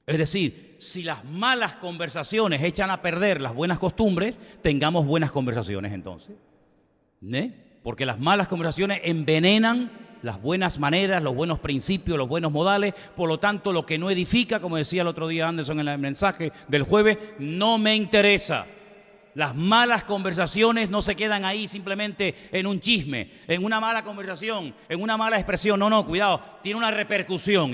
Es decir, si las malas conversaciones echan a perder las buenas costumbres, tengamos buenas conversaciones entonces. Porque las malas conversaciones envenenan las buenas maneras, los buenos principios, los buenos modales. Por lo tanto, lo que no edifica, como decía el otro día Anderson en el mensaje del jueves, no me interesa. Las malas conversaciones no se quedan ahí simplemente en un chisme, en una mala conversación, en una mala expresión. No, cuidado, tiene una repercusión,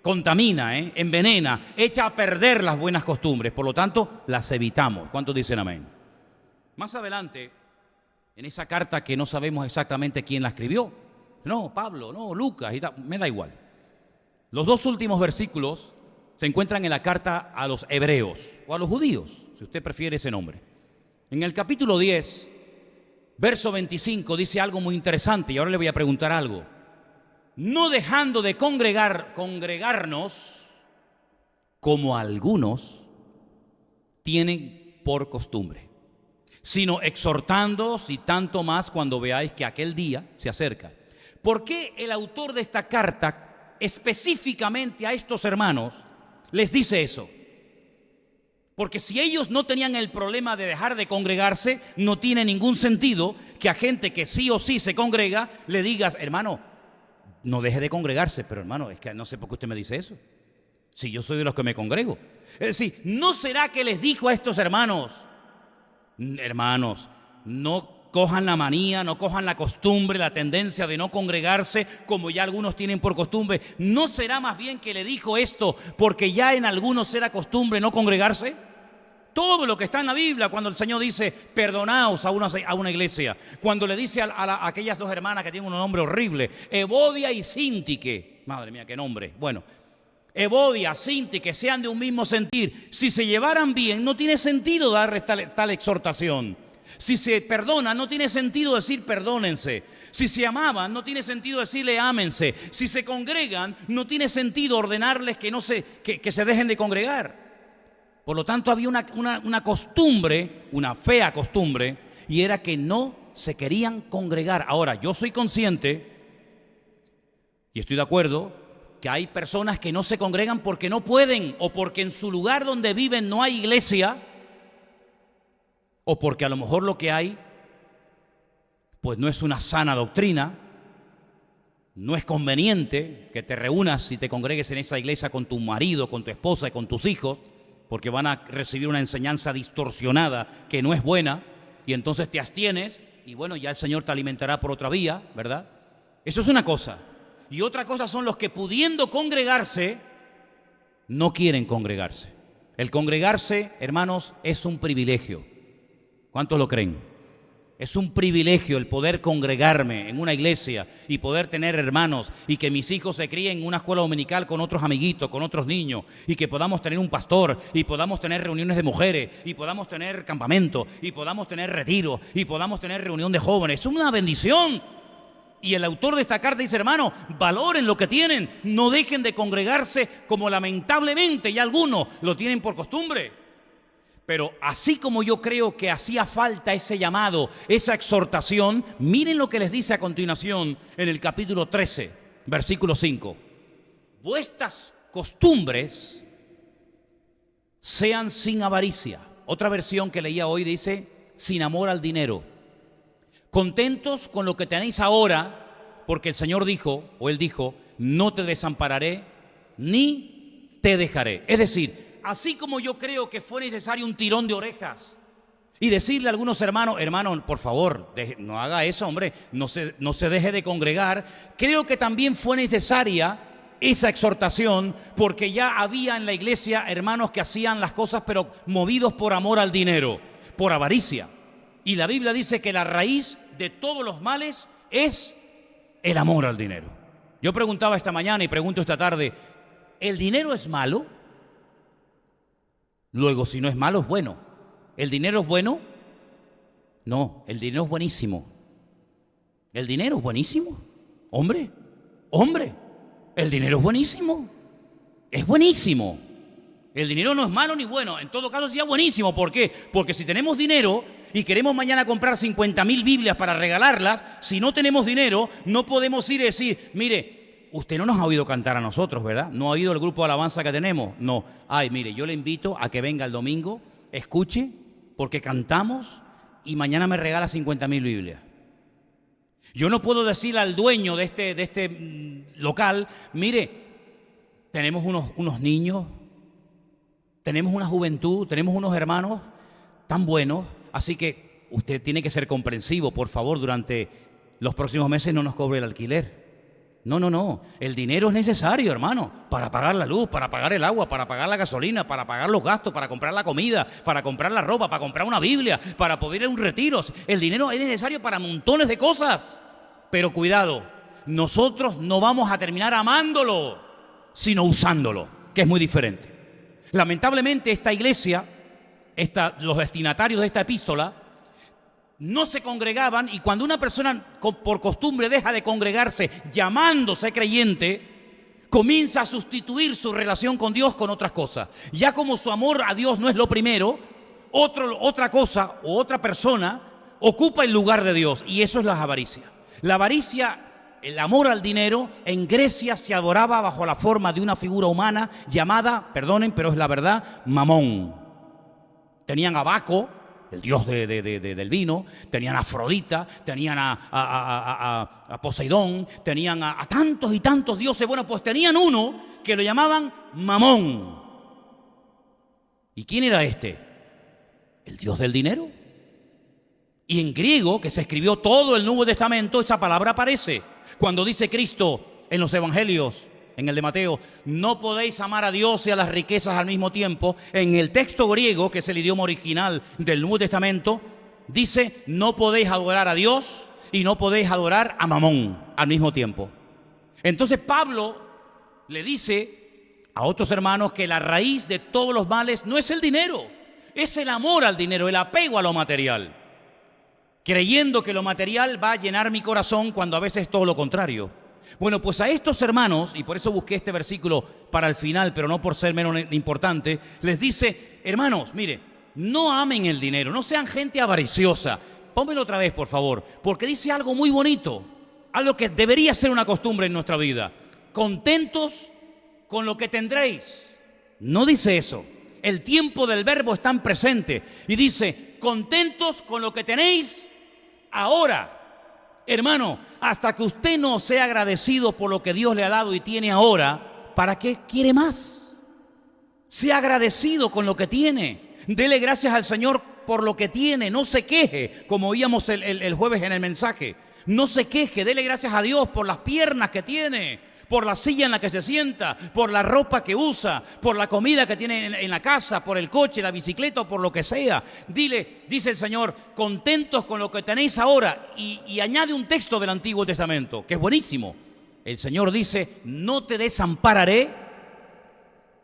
contamina, envenena, echa a perder las buenas costumbres. Por lo tanto, las evitamos. ¿Cuántos dicen amén? Más adelante, en esa carta que no sabemos exactamente quién la escribió, no, Pablo, no, Lucas, me da igual. Los dos últimos versículos se encuentran en la carta a los hebreos, o a los judíos, si usted prefiere ese nombre. En el capítulo 10, verso 25, dice algo muy interesante, y ahora le voy a preguntar algo. No dejando de congregarnos, como algunos tienen por costumbre, sino exhortándoos y tanto más cuando veáis que aquel día se acerca. ¿Por qué el autor de esta carta específicamente a estos hermanos les dice eso? Porque si ellos no tenían el problema de dejar de congregarse, no tiene ningún sentido que a gente que sí o sí se congrega le digas, hermano, no deje de congregarse. Pero hermano, es que no sé por qué usted me dice eso, si yo soy de los que me congrego. Es decir, ¿no será que les dijo a estos hermanos, no cojan la manía, no cojan la costumbre, la tendencia de no congregarse como ya algunos tienen por costumbre? ¿No será más bien que le dijo esto porque ya en algunos era costumbre no congregarse? Todo lo que está en la Biblia, cuando el Señor dice perdonaos a una iglesia, cuando le dice a aquellas dos hermanas que tienen un nombre horrible, Evodia y Síntique, madre mía, qué nombre, bueno, Evodia, Síntique, sean de un mismo sentir. Si se llevaran bien, no tiene sentido dar tal exhortación. Si se perdonan, no tiene sentido decir perdónense. Si se amaban, no tiene sentido decirle ámense. Si se congregan, no tiene sentido ordenarles que se dejen de congregar. Por lo tanto, había una costumbre, una fea costumbre, y era que no se querían congregar. Ahora, yo soy consciente, y estoy de acuerdo, que hay personas que no se congregan porque no pueden, o porque en su lugar donde viven no hay iglesia, o porque a lo mejor lo que hay, pues no es una sana doctrina, no es conveniente que te reúnas y te congregues en esa iglesia con tu marido, con tu esposa y con tus hijos, porque van a recibir una enseñanza distorsionada que no es buena, y entonces te abstienes y bueno, ya el Señor te alimentará por otra vía, ¿verdad? Eso es una cosa. Y otra cosa son los que pudiendo congregarse, no quieren congregarse. El congregarse, hermanos, es un privilegio. ¿Cuántos lo creen? Es un privilegio el poder congregarme en una iglesia y poder tener hermanos y que mis hijos se críen en una escuela dominical con otros amiguitos, con otros niños y que podamos tener un pastor y podamos tener reuniones de mujeres y podamos tener campamento y podamos tener retiro y podamos tener reunión de jóvenes. Es una bendición. Y el autor de esta carta dice, hermano, valoren lo que tienen, no dejen de congregarse como lamentablemente ya algunos lo tienen por costumbre. Pero así como yo creo que hacía falta ese llamado, esa exhortación, miren lo que les dice a continuación en el capítulo 13, versículo 5. Vuestras costumbres sean sin avaricia. Otra versión que leía hoy dice, sin amor al dinero. Contentos con lo que tenéis ahora, porque el Señor dijo, o Él dijo, no te desampararé, ni te dejaré. Es decir, así como yo creo que fue necesario un tirón de orejas y decirle a algunos hermanos, hermano, por favor, no haga eso, hombre, no se deje de congregar. Creo que también fue necesaria esa exhortación porque ya había en la iglesia hermanos que hacían las cosas pero movidos por amor al dinero, por avaricia. Y la Biblia dice que la raíz de todos los males es el amor al dinero. Yo preguntaba esta mañana y pregunto esta tarde, ¿el dinero es malo? Luego, si no es malo, es bueno. ¿El dinero es bueno? No, el dinero es buenísimo. ¿El dinero es buenísimo? Hombre, el dinero es buenísimo. Es buenísimo. El dinero no es malo ni bueno. En todo caso, sería buenísimo. ¿Por qué? Porque si tenemos dinero y queremos mañana comprar 50.000 Biblias para regalarlas, si no tenemos dinero, no podemos ir y decir, mire, usted no nos ha oído cantar a nosotros, ¿verdad? ¿No ha oído el grupo de alabanza que tenemos? No. Ay, mire, yo le invito a que venga el domingo, escuche, porque cantamos y mañana me regala 50.000 Biblias. Yo no puedo decirle al dueño de este local, mire, tenemos unos niños, tenemos una juventud, tenemos unos hermanos tan buenos, así que usted tiene que ser comprensivo, por favor, durante los próximos meses no nos cobre el alquiler. No, el dinero es necesario, hermano, para pagar la luz, para pagar el agua, para pagar la gasolina, para pagar los gastos, para comprar la comida, para comprar la ropa, para comprar una Biblia, para poder ir a un retiro. El dinero es necesario para montones de cosas, pero cuidado, nosotros no vamos a terminar amándolo, sino usándolo, que es muy diferente. Lamentablemente esta iglesia, los destinatarios de esta epístola, no se congregaban y cuando una persona por costumbre deja de congregarse llamándose creyente, comienza a sustituir su relación con Dios con otras cosas. Ya como su amor a Dios no es lo primero, otra cosa o otra persona ocupa el lugar de Dios y eso es la avaricia. La avaricia, el amor al dinero, en Grecia se adoraba bajo la forma de una figura humana llamada, perdonen, pero es la verdad, Mamón. Tenían a Baco, el dios del vino, tenían a Afrodita, tenían a Poseidón, tenían a tantos y tantos dioses. Bueno, pues tenían uno que lo llamaban Mamón. ¿Y quién era este? El dios del dinero. Y en griego, que se escribió todo el Nuevo Testamento, esa palabra aparece. Cuando dice Cristo en los evangelios, en el de Mateo, no podéis amar a Dios y a las riquezas al mismo tiempo. En el texto griego, que es el idioma original del Nuevo Testamento, dice, no podéis adorar a Dios y no podéis adorar a Mamón al mismo tiempo. Entonces Pablo le dice a otros hermanos que la raíz de todos los males no es el dinero, es el amor al dinero, el apego a lo material. Creyendo que lo material va a llenar mi corazón cuando a veces es todo lo contrario. Bueno, pues a estos hermanos, y por eso busqué este versículo para el final, pero no por ser menos importante, les dice, hermanos, mire, no amen el dinero, no sean gente avariciosa. Pónmelo otra vez, por favor, porque dice algo muy bonito, algo que debería ser una costumbre en nuestra vida. Contentos con lo que tendréis. No dice eso. El tiempo del verbo está en presente y dice, contentos con lo que tenéis ahora. Hermano, hasta que usted no sea agradecido por lo que Dios le ha dado y tiene ahora, ¿para qué quiere más? Sea agradecido con lo que tiene. Dele gracias al Señor por lo que tiene, no se queje, como oíamos el jueves en el mensaje. No se queje, dele gracias a Dios por las piernas que tiene, por la silla en la que se sienta, por la ropa que usa, por la comida que tiene en la casa, por el coche, la bicicleta o por lo que sea. Dice el Señor, contentos con lo que tenéis ahora. Y añade un texto del Antiguo Testamento, que es buenísimo. El Señor dice, no te desampararé,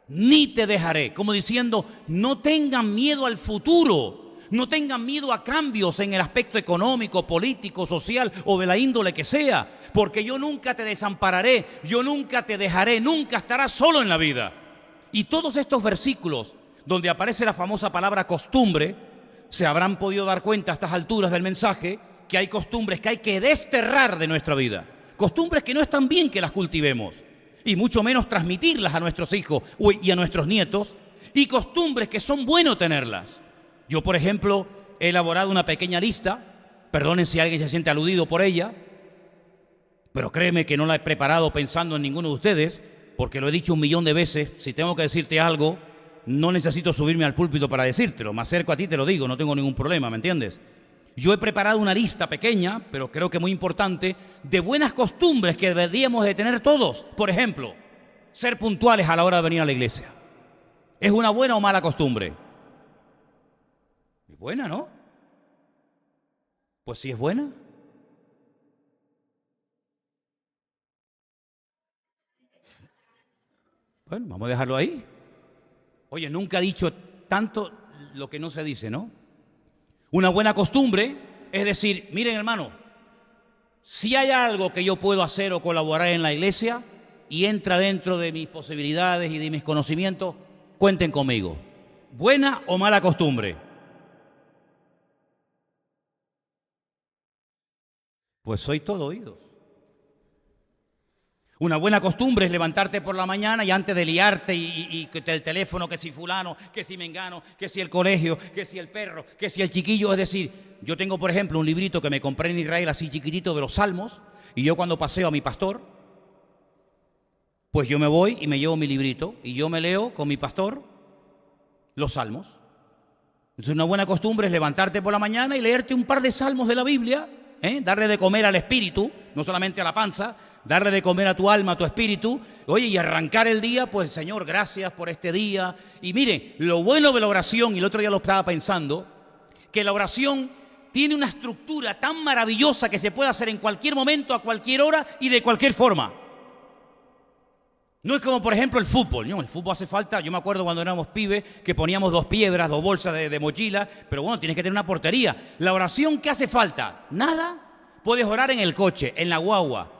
ni te dejaré. Como diciendo, no tengan miedo al futuro. No tengan miedo a cambios en el aspecto económico, político, social o de la índole que sea, porque yo nunca te desampararé, yo nunca te dejaré, nunca estarás solo en la vida. Y todos estos versículos donde aparece la famosa palabra costumbre, se habrán podido dar cuenta a estas alturas del mensaje que hay costumbres que hay que desterrar de nuestra vida, costumbres que no están bien que las cultivemos, y mucho menos transmitirlas a nuestros hijos y a nuestros nietos, y costumbres que son bueno tenerlas. Yo, por ejemplo, he elaborado una pequeña lista, perdonen si alguien se siente aludido por ella, pero créeme que no la he preparado pensando en ninguno de ustedes, porque lo he dicho 1.000.000 de veces, si tengo que decirte algo, no necesito subirme al púlpito para decírtelo, me acerco a ti y te lo digo, no tengo ningún problema, ¿me entiendes? Yo he preparado una lista pequeña, pero creo que muy importante, de buenas costumbres que deberíamos de tener todos. Por ejemplo, ser puntuales a la hora de venir a la iglesia. ¿Es una buena o mala costumbre? ¿Es buena, no? Pues sí es buena. Bueno, vamos a dejarlo ahí. Oye, nunca he dicho tanto lo que no se dice, ¿no? Una buena costumbre es decir, miren hermano, si hay algo que yo puedo hacer o colaborar en la iglesia y entra dentro de mis posibilidades y de mis conocimientos, cuenten conmigo. ¿Buena o mala costumbre? Pues soy todo oídos. Una buena costumbre es levantarte por la mañana y antes de liarte y que el teléfono, que si fulano, que si mengano, que si el colegio, que si el perro, que si el chiquillo. Es decir, yo tengo, por ejemplo, un librito que me compré en Israel así chiquitito de los Salmos, y yo cuando paseo a mi pastor, pues yo me voy y me llevo mi librito y yo me leo con mi pastor los Salmos. Entonces una buena costumbre es levantarte por la mañana y leerte un par de salmos de la Biblia, darle de comer al espíritu, no solamente a la panza, darle de comer a tu alma, a tu espíritu, oye, y arrancar el día, pues Señor, gracias por este día. Y mire, lo bueno de la oración, y el otro día lo estaba pensando, que la oración tiene una estructura tan maravillosa que se puede hacer en cualquier momento, a cualquier hora y de cualquier forma. No es como, por ejemplo, el fútbol, ¿no? El fútbol hace falta, yo me acuerdo cuando éramos pibes que poníamos 2 piedras, 2 bolsas de mochila, pero bueno, tienes que tener una portería. La oración, ¿qué hace falta? Nada. Puedes orar en el coche, en la guagua,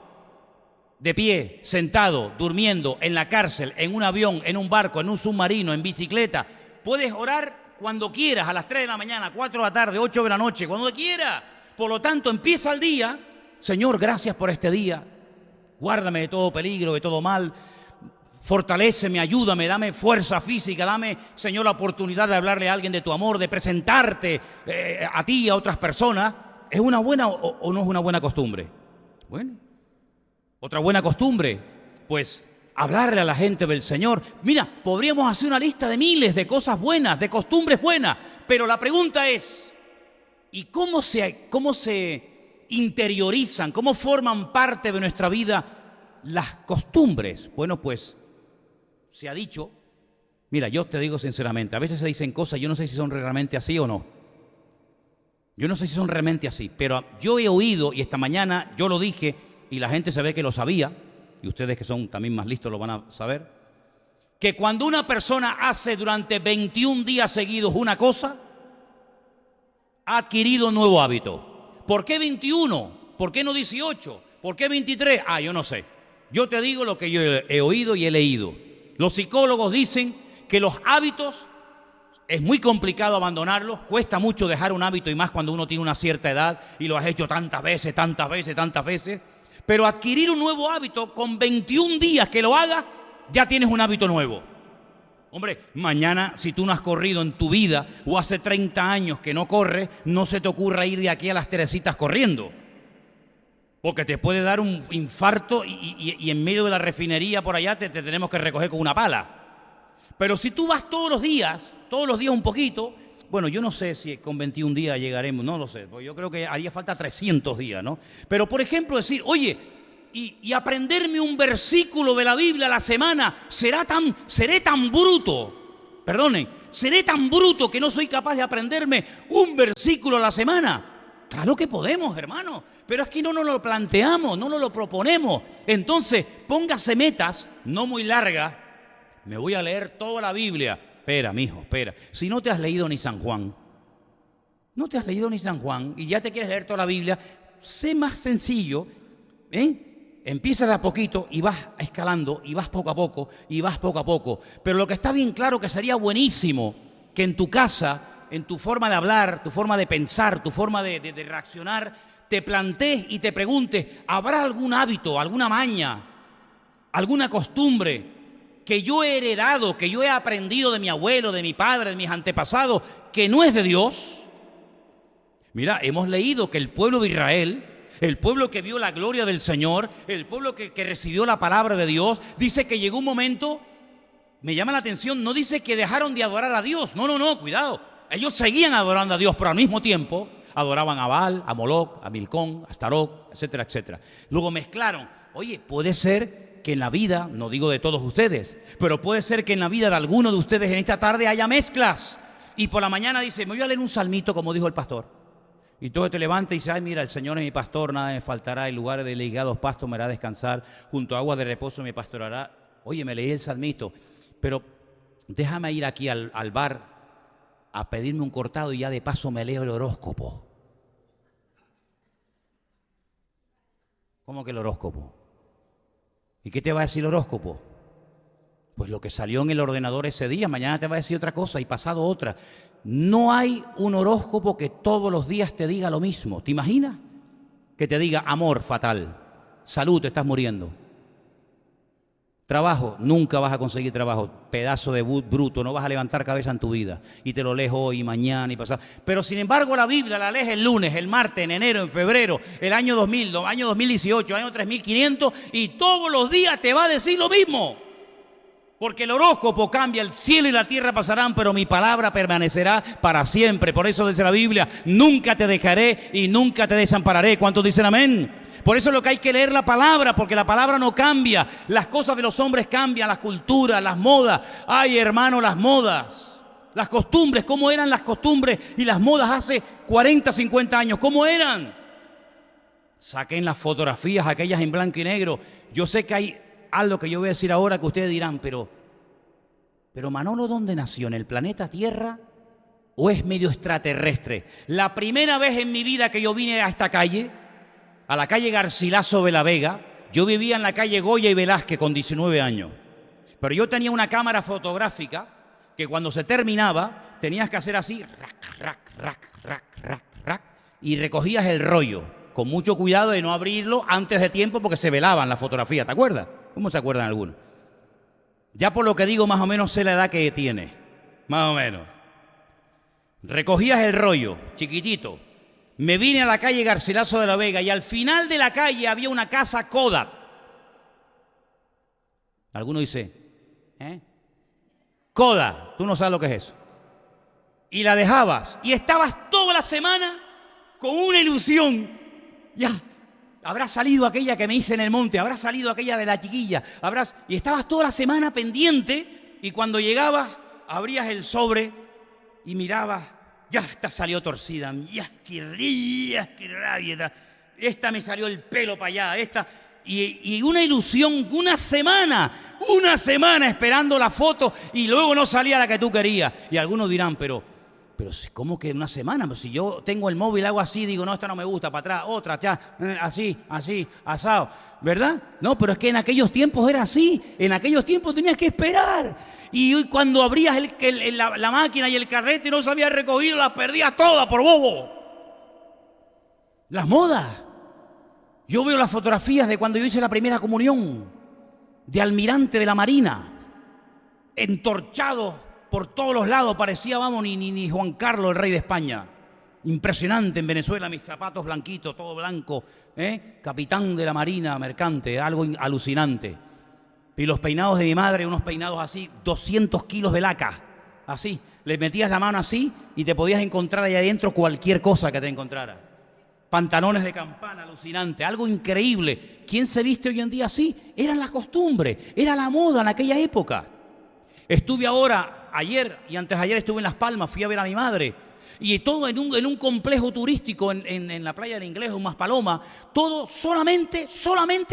de pie, sentado, durmiendo, en la cárcel, en un avión, en un barco, en un submarino, en bicicleta. Puedes orar cuando quieras, a las 3 de la mañana, 4 de la tarde, 8 de la noche, cuando quieras. Por lo tanto, empieza el día, Señor, gracias por este día. Guárdame de todo peligro, de todo mal. Fortaléceme, ayúdame, dame fuerza física, dame, Señor, la oportunidad de hablarle a alguien de tu amor, de presentarte a ti y a otras personas. ¿Es una buena o no es una buena costumbre? Bueno, otra buena costumbre, pues hablarle a la gente del Señor. Mira, podríamos hacer una lista de miles de cosas buenas, de costumbres buenas, pero la pregunta es, ¿y cómo se interiorizan, cómo forman parte de nuestra vida las costumbres? Bueno, pues se ha dicho, mira, yo te digo sinceramente, a veces se dicen cosas, yo no sé si son realmente así o no. Yo no sé si son realmente así, pero yo he oído, y esta mañana yo lo dije, y la gente se ve que lo sabía, y ustedes que son también más listos lo van a saber, que cuando una persona hace durante 21 días seguidos una cosa, ha adquirido un nuevo hábito. ¿Por qué 21? ¿Por qué no 18? ¿Por qué 23? Ah, yo no sé. Yo te digo lo que yo he oído y he leído. Los psicólogos dicen que los hábitos es muy complicado abandonarlos, cuesta mucho dejar un hábito y más cuando uno tiene una cierta edad y lo has hecho tantas veces, pero adquirir un nuevo hábito con 21 días que lo hagas, ya tienes un hábito nuevo. Hombre, mañana si tú no has corrido en tu vida o hace 30 años que no corres, no se te ocurra ir de aquí a las Teresitas corriendo. Porque te puede dar un infarto y en medio de la refinería por allá te tenemos que recoger con una pala. Pero si tú vas todos los días un poquito, Bueno, yo no sé si con 21 días llegaremos, no lo sé, porque yo creo que haría falta 300 días, ¿no? Pero, por ejemplo, decir, oye, y aprenderme un versículo de la Biblia a la semana, seré tan bruto, perdonen, seré tan bruto que no soy capaz de aprenderme un versículo a la semana. Claro que podemos, hermano, pero es que no nos lo planteamos, no nos lo proponemos. Entonces, póngase metas, no muy largas. Me voy a leer toda la Biblia. Espera, mijo, espera. Si no te has leído ni San Juan, no te has leído ni San Juan y ya te quieres leer toda la Biblia, sé más sencillo, Empieza de a poquito y vas escalando y vas poco a poco y vas poco a poco. Pero lo que está bien claro que sería buenísimo que en tu casa, en tu forma de hablar, tu forma de pensar, tu forma de reaccionar, te plantees y te preguntes, ¿habrá algún hábito, alguna maña, alguna costumbre que yo he heredado, que yo he aprendido de mi abuelo, de mi padre, de mis antepasados, que no es de Dios? Mira, hemos leído que el pueblo de Israel, el pueblo que vio la gloria del Señor, el pueblo que recibió la palabra de Dios, dice que llegó un momento, me llama la atención, no dice que dejaron de adorar a Dios, no, cuidado. Ellos seguían adorando a Dios, pero al mismo tiempo adoraban a Baal, a Moloc, a Milcón, a Astarot, etcétera, etcétera. Luego mezclaron. Oye, puede ser que en la vida, no digo de todos ustedes, pero puede ser que en la vida de alguno de ustedes en esta tarde haya mezclas. Y por la mañana dice, me voy a leer un salmito como dijo el pastor. Y todo te levanta y dice, ay, mira, el Señor es mi pastor, nada me faltará, en lugares de ligados pastos me hará descansar, junto a aguas de reposo me pastorará. Oye, me leí el salmito, pero déjame ir aquí al bar a pedirme un cortado y ya de paso me leo el horóscopo. ¿Cómo que el horóscopo? ¿Y qué te va a decir el horóscopo? Pues lo que salió en el ordenador ese día, mañana te va a decir otra cosa y pasado otra. No hay un horóscopo que todos los días te diga lo mismo. ¿Te imaginas? Que te diga amor fatal, salud, te estás muriendo. Trabajo, nunca vas a conseguir trabajo, pedazo de bruto, no vas a levantar cabeza en tu vida. Y te lo lees hoy, mañana y pasado. Pero sin embargo la Biblia la lees el lunes, el martes, en enero, en febrero, el año 2000, año 2018, año 3500 y todos los días te va a decir lo mismo. Porque el horóscopo cambia, el cielo y la tierra pasarán, pero mi palabra permanecerá para siempre. Por eso dice la Biblia, nunca te dejaré y nunca te desampararé. ¿Cuántos dicen amén? Por eso es lo que hay que leer la palabra, porque la palabra no cambia. Las cosas de los hombres cambian, las culturas, las modas. Ay, hermano, las modas, las costumbres, ¿cómo eran las costumbres y las modas hace 40, 50 años? ¿Cómo eran? Saquen las fotografías, aquellas en blanco y negro. Yo sé que hay algo que yo voy a decir ahora que ustedes dirán, pero Manolo, ¿dónde nació? ¿En el planeta Tierra o es medio extraterrestre? La primera vez en mi vida que yo vine a esta calle, a la calle Garcilaso de la Vega, yo vivía en la calle Goya y Velázquez con 19 años. Pero yo tenía una cámara fotográfica que cuando se terminaba tenías que hacer así, rac, y recogías el rollo, con mucho cuidado de no abrirlo antes de tiempo porque se velaban las fotografías, ¿te acuerdas? ¿Cómo se acuerdan algunos? Ya por lo que digo, más o menos sé la edad que tiene. Más o menos. Recogías el rollo, chiquitito. Me vine a la calle Garcilaso de la Vega y al final de la calle había una casa Kodak. Alguno dice, Kodak, tú no sabes lo que es eso. Y la dejabas y estabas toda la semana con una ilusión. Ya. Habrá salido aquella que me hice en el monte, habrá salido aquella de la chiquilla, y estabas toda la semana pendiente y cuando llegabas abrías el sobre y mirabas, ya esta salió torcida, ya qué rabia, esta me salió el pelo para allá, esta, y una ilusión, una semana esperando la foto y luego no salía la que tú querías. Y algunos dirán, pero ¿cómo que una semana? Pues si yo tengo el móvil, hago así, digo, no, esta no me gusta, para atrás, otra, ya, así, asado, ¿verdad? No, pero es que en aquellos tiempos era así, en aquellos tiempos tenías que esperar. Y hoy cuando abrías la máquina y el carrete no se había recogido, las perdías todas por bobo. Las modas. Yo veo las fotografías de cuando yo hice la primera comunión, de almirante de la Marina, entorchado por todos los lados, parecía, vamos, ni Juan Carlos, el rey de España. Impresionante en Venezuela, mis zapatos blanquitos, todo blanco, capitán de la Marina mercante, algo alucinante. Y los peinados de mi madre, unos peinados así, 200 kilos de laca, así, Le metías la mano así y te podías encontrar ahí adentro cualquier cosa que te encontrara. Pantalones de campana, alucinante, algo increíble. ¿Quién se viste hoy en día así? Era la costumbre, era la moda en aquella época. Estuve ahora, ayer y antes de ayer estuve en Las Palmas, fui a ver a mi madre. Y todo en un complejo turístico en la playa del Inglés, en Maspalomas, todo solamente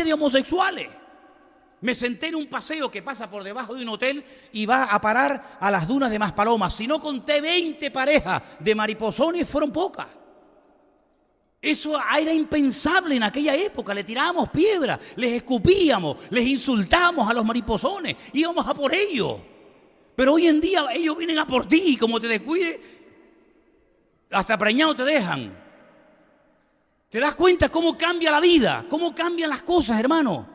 de homosexuales. Me senté en un paseo que pasa por debajo de un hotel y va a parar a las dunas de Maspalomas. Si no conté 20 parejas de mariposones, fueron pocas. Eso era impensable en aquella época. Le tirábamos piedras, les escupíamos, les insultábamos a los mariposones, íbamos a por ellos. Pero hoy en día ellos vienen a por ti y como te descuides, hasta preñado te dejan. ¿Te das cuenta cómo cambia la vida? ¿Cómo cambian las cosas, hermano?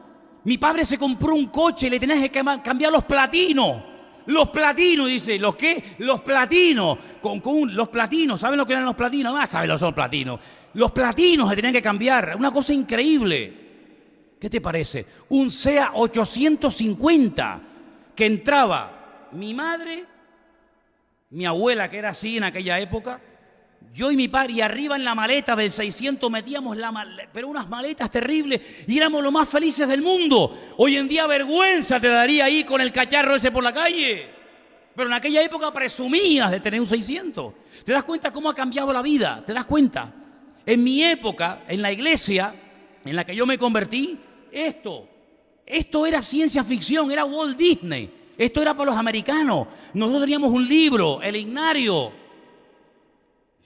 Mi padre se compró un coche y le tenías que cambiar los platinos. Los platinos, dice. ¿Los qué? Los platinos. Los platinos. ¿Saben lo que eran los platinos? Ah, saben lo que son los platinos. Los platinos se tenían que cambiar. Una cosa increíble. ¿Qué te parece? Un SEA 850 que entraba mi madre, mi abuela, que era así en aquella época, yo y mi padre, y arriba en la maleta del 600 metíamos pero unas maletas terribles y éramos los más felices del mundo. Hoy en día vergüenza te daría ahí con el cacharro ese por la calle. Pero en aquella época presumías de tener un 600. ¿Te das cuenta cómo ha cambiado la vida? ¿Te das cuenta? En mi época, en la iglesia en la que yo me convertí, esto era ciencia ficción, era Walt Disney. Esto era para los americanos. Nosotros teníamos un libro, el Ignario.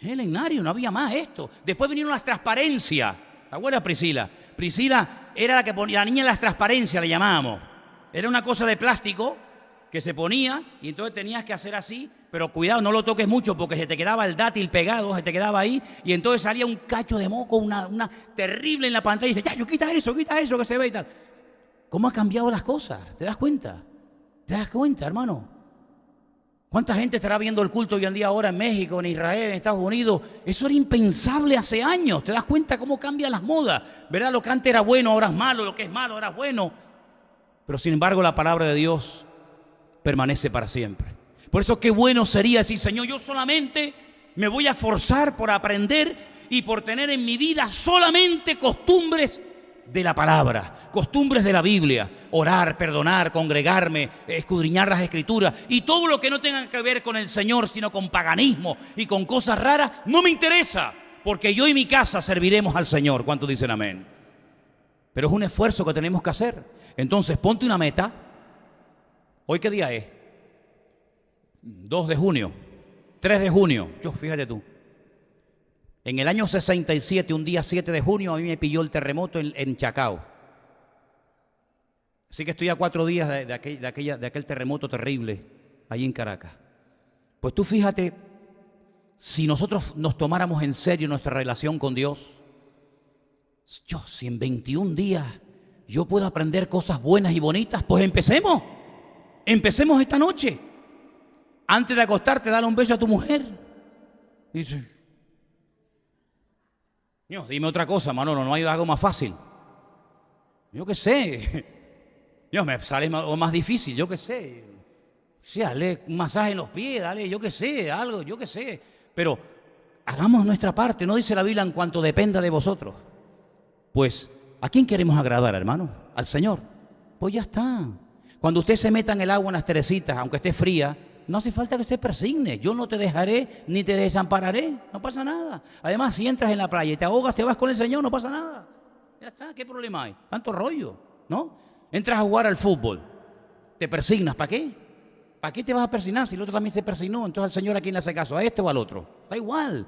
No había más esto. Después vinieron las transparencias. ¿Te acuerdas, Priscila? Priscila era la que ponía, la niña de las transparencias, le llamábamos. Era una cosa de plástico que se ponía y entonces tenías que hacer así, pero cuidado, no lo toques mucho porque se te quedaba el dátil pegado, se te quedaba ahí y entonces salía un cacho de moco, una terrible en la pantalla y dice, ya, yo quita eso que se ve y tal. ¿Cómo ha cambiado las cosas? ¿Te das cuenta? ¿Te das cuenta, hermano? ¿Cuánta gente estará viendo el culto hoy en día ahora en México, en Israel, en Estados Unidos? Eso era impensable hace años. ¿Te das cuenta cómo cambian las modas? ¿Verdad? Lo que antes era bueno ahora es malo, lo que es malo ahora es bueno. Pero sin embargo la palabra de Dios permanece para siempre. Por eso qué bueno sería decir, Señor, yo solamente me voy a esforzar por aprender y por tener en mi vida solamente costumbres de la palabra, costumbres de la Biblia, orar, perdonar, congregarme, escudriñar las Escrituras y todo lo que no tenga que ver con el Señor, sino con paganismo y con cosas raras, no me interesa, porque yo y mi casa serviremos al Señor. ¿Cuántos dicen amén? Pero es un esfuerzo que tenemos que hacer. Entonces, ponte una meta. ¿Hoy qué día es? 2 de junio, 3 de junio. Fíjate tú. En el año 67, un día 7 de junio, a mí me pilló el terremoto en Chacao. Así que estoy a 4 días de aquel terremoto terrible ahí en Caracas. Pues tú fíjate, si nosotros nos tomáramos en serio nuestra relación con Dios, si en 21 días yo puedo aprender cosas buenas y bonitas, pues empecemos. Empecemos esta noche. Antes de acostarte, dale un beso a tu mujer. Dice, Dios, dime otra cosa, Manolo, no hay algo más fácil. Yo qué sé. Dios, me sale más difícil, yo qué sé. Sí, dale un masaje en los pies, dale, yo qué sé, algo, yo qué sé. Pero hagamos nuestra parte, no dice la Biblia en cuanto dependa de vosotros. Pues, ¿a quién queremos agradar, hermano? Al Señor. Pues ya está. Cuando usted se meta en el agua en las teresitas, aunque esté fría, no hace falta que se persigne. Yo no te dejaré ni te desampararé. No pasa nada. Además, si entras en la playa y te ahogas, te vas con el Señor, no pasa nada. Ya está, ¿qué problema hay? Tanto rollo, ¿no? Entras a jugar al fútbol, te persignas, ¿para qué? ¿Para qué te vas a persignar si el otro también se persignó? Entonces al Señor, ¿a quién le hace caso? ¿A este o al otro? Da igual.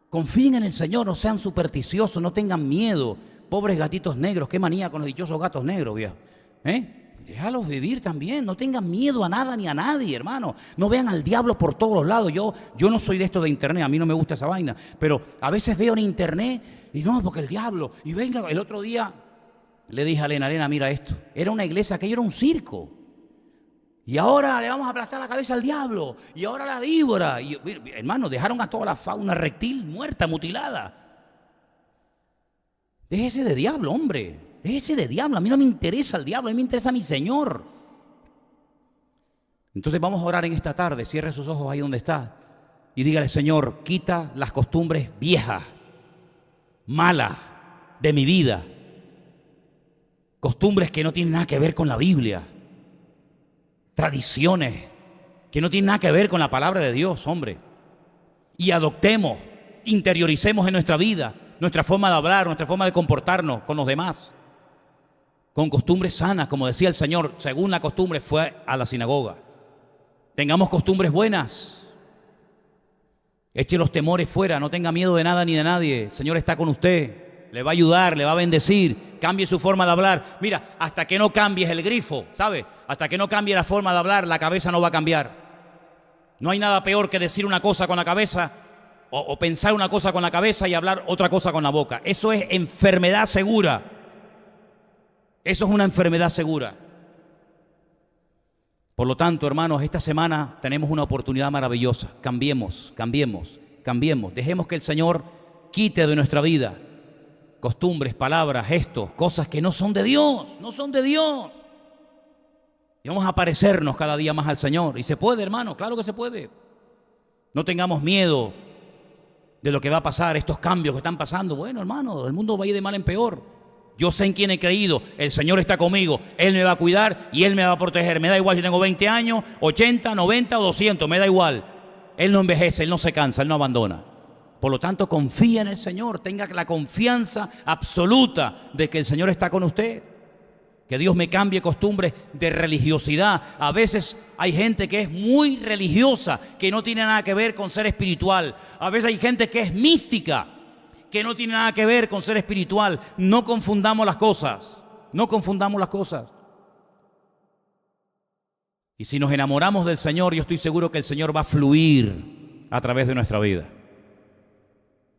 Confíen en el Señor, no sean supersticiosos, no tengan miedo. Pobres gatitos negros, qué manía con los dichosos gatos negros, viejo. Déjalos vivir también, no tengan miedo a nada ni a nadie, hermano. No vean al diablo por todos los lados. Yo no soy de esto de internet, a mí no me gusta esa vaina. Pero a veces veo en internet y no, porque el diablo. Y venga, el otro día le dije a Elena, mira esto. Era una iglesia, aquello era un circo. Y ahora le vamos a aplastar la cabeza al diablo. Y ahora la víbora. Y, hermano, dejaron a toda la fauna reptil muerta, mutilada. Déjese de diablo, hombre. Déjese de diablo. A mí no me interesa el diablo, a mí me interesa mi Señor. Entonces vamos a orar en esta tarde. Cierre sus ojos ahí donde está y dígale: Señor, quita las costumbres viejas, malas de mi vida. Costumbres que no tienen nada que ver con la Biblia. Tradiciones que no tienen nada que ver con la palabra de Dios, hombre. Y adoptemos, interioricemos en nuestra vida, nuestra forma de hablar, nuestra forma de comportarnos con los demás, con costumbres sanas, como decía el Señor, según la costumbre fue a la sinagoga. Tengamos costumbres buenas. Eche los temores fuera, no tenga miedo de nada ni de nadie. El Señor está con usted, le va a ayudar, le va a bendecir. Cambie su forma de hablar. Mira, hasta que no cambies el grifo, ¿sabe? Hasta que no cambie la forma de hablar, la cabeza no va a cambiar. No hay nada peor que decir una cosa con la cabeza o pensar una cosa con la cabeza y hablar otra cosa con la boca. Eso es enfermedad segura. Eso es una enfermedad segura. Por lo tanto, hermanos, esta semana tenemos una oportunidad maravillosa. Cambiemos. Dejemos que el Señor quite de nuestra vida costumbres, palabras, gestos, cosas que no son de Dios, Y vamos a parecernos cada día más al Señor. Y se puede, hermano, claro que se puede. No tengamos miedo de lo que va a pasar, estos cambios que están pasando. Bueno, hermano, el mundo va a ir de mal en peor. Yo sé en quién he creído, el Señor está conmigo, Él me va a cuidar y Él me va a proteger. Me da igual si tengo 20 años, 80, 90 o 200, me da igual. Él no envejece, Él no se cansa, Él no abandona. Por lo tanto, confía en el Señor, tenga la confianza absoluta de que el Señor está con usted. Que Dios me cambie costumbres de religiosidad. A veces hay gente que es muy religiosa, que no tiene nada que ver con ser espiritual. A veces hay gente que es mística, que no tiene nada que ver con ser espiritual. No confundamos las cosas. Y si nos enamoramos del Señor, yo estoy seguro que el Señor va a fluir a través de nuestra vida.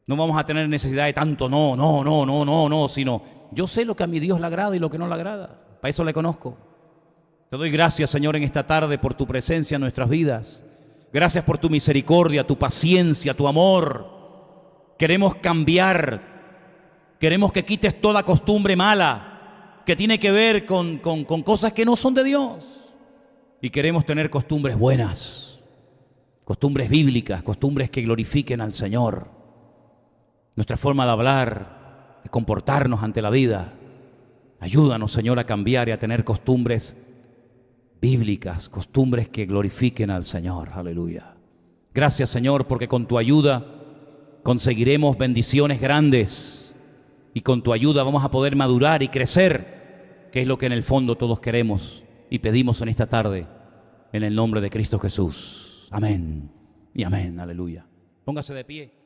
No vamos a tener necesidad de tanto no, sino yo sé lo que a mi Dios le agrada y lo que no le agrada. Para eso le conozco. Te doy gracias, Señor, en esta tarde por tu presencia en nuestras vidas. Gracias por tu misericordia, tu paciencia, tu amor. Queremos cambiar. Queremos que quites toda costumbre mala que tiene que ver con cosas que no son de Dios. Y queremos tener costumbres buenas, costumbres bíblicas, costumbres que glorifiquen al Señor. Nuestra forma de hablar, de comportarnos ante la vida. Ayúdanos, Señor, a cambiar y a tener costumbres bíblicas, costumbres que glorifiquen al Señor. Aleluya. Gracias, Señor, porque con tu ayuda conseguiremos bendiciones grandes y con tu ayuda vamos a poder madurar y crecer, que es lo que en el fondo todos queremos y pedimos en esta tarde, en el nombre de Cristo Jesús. Amén y amén. Aleluya. Póngase de pie.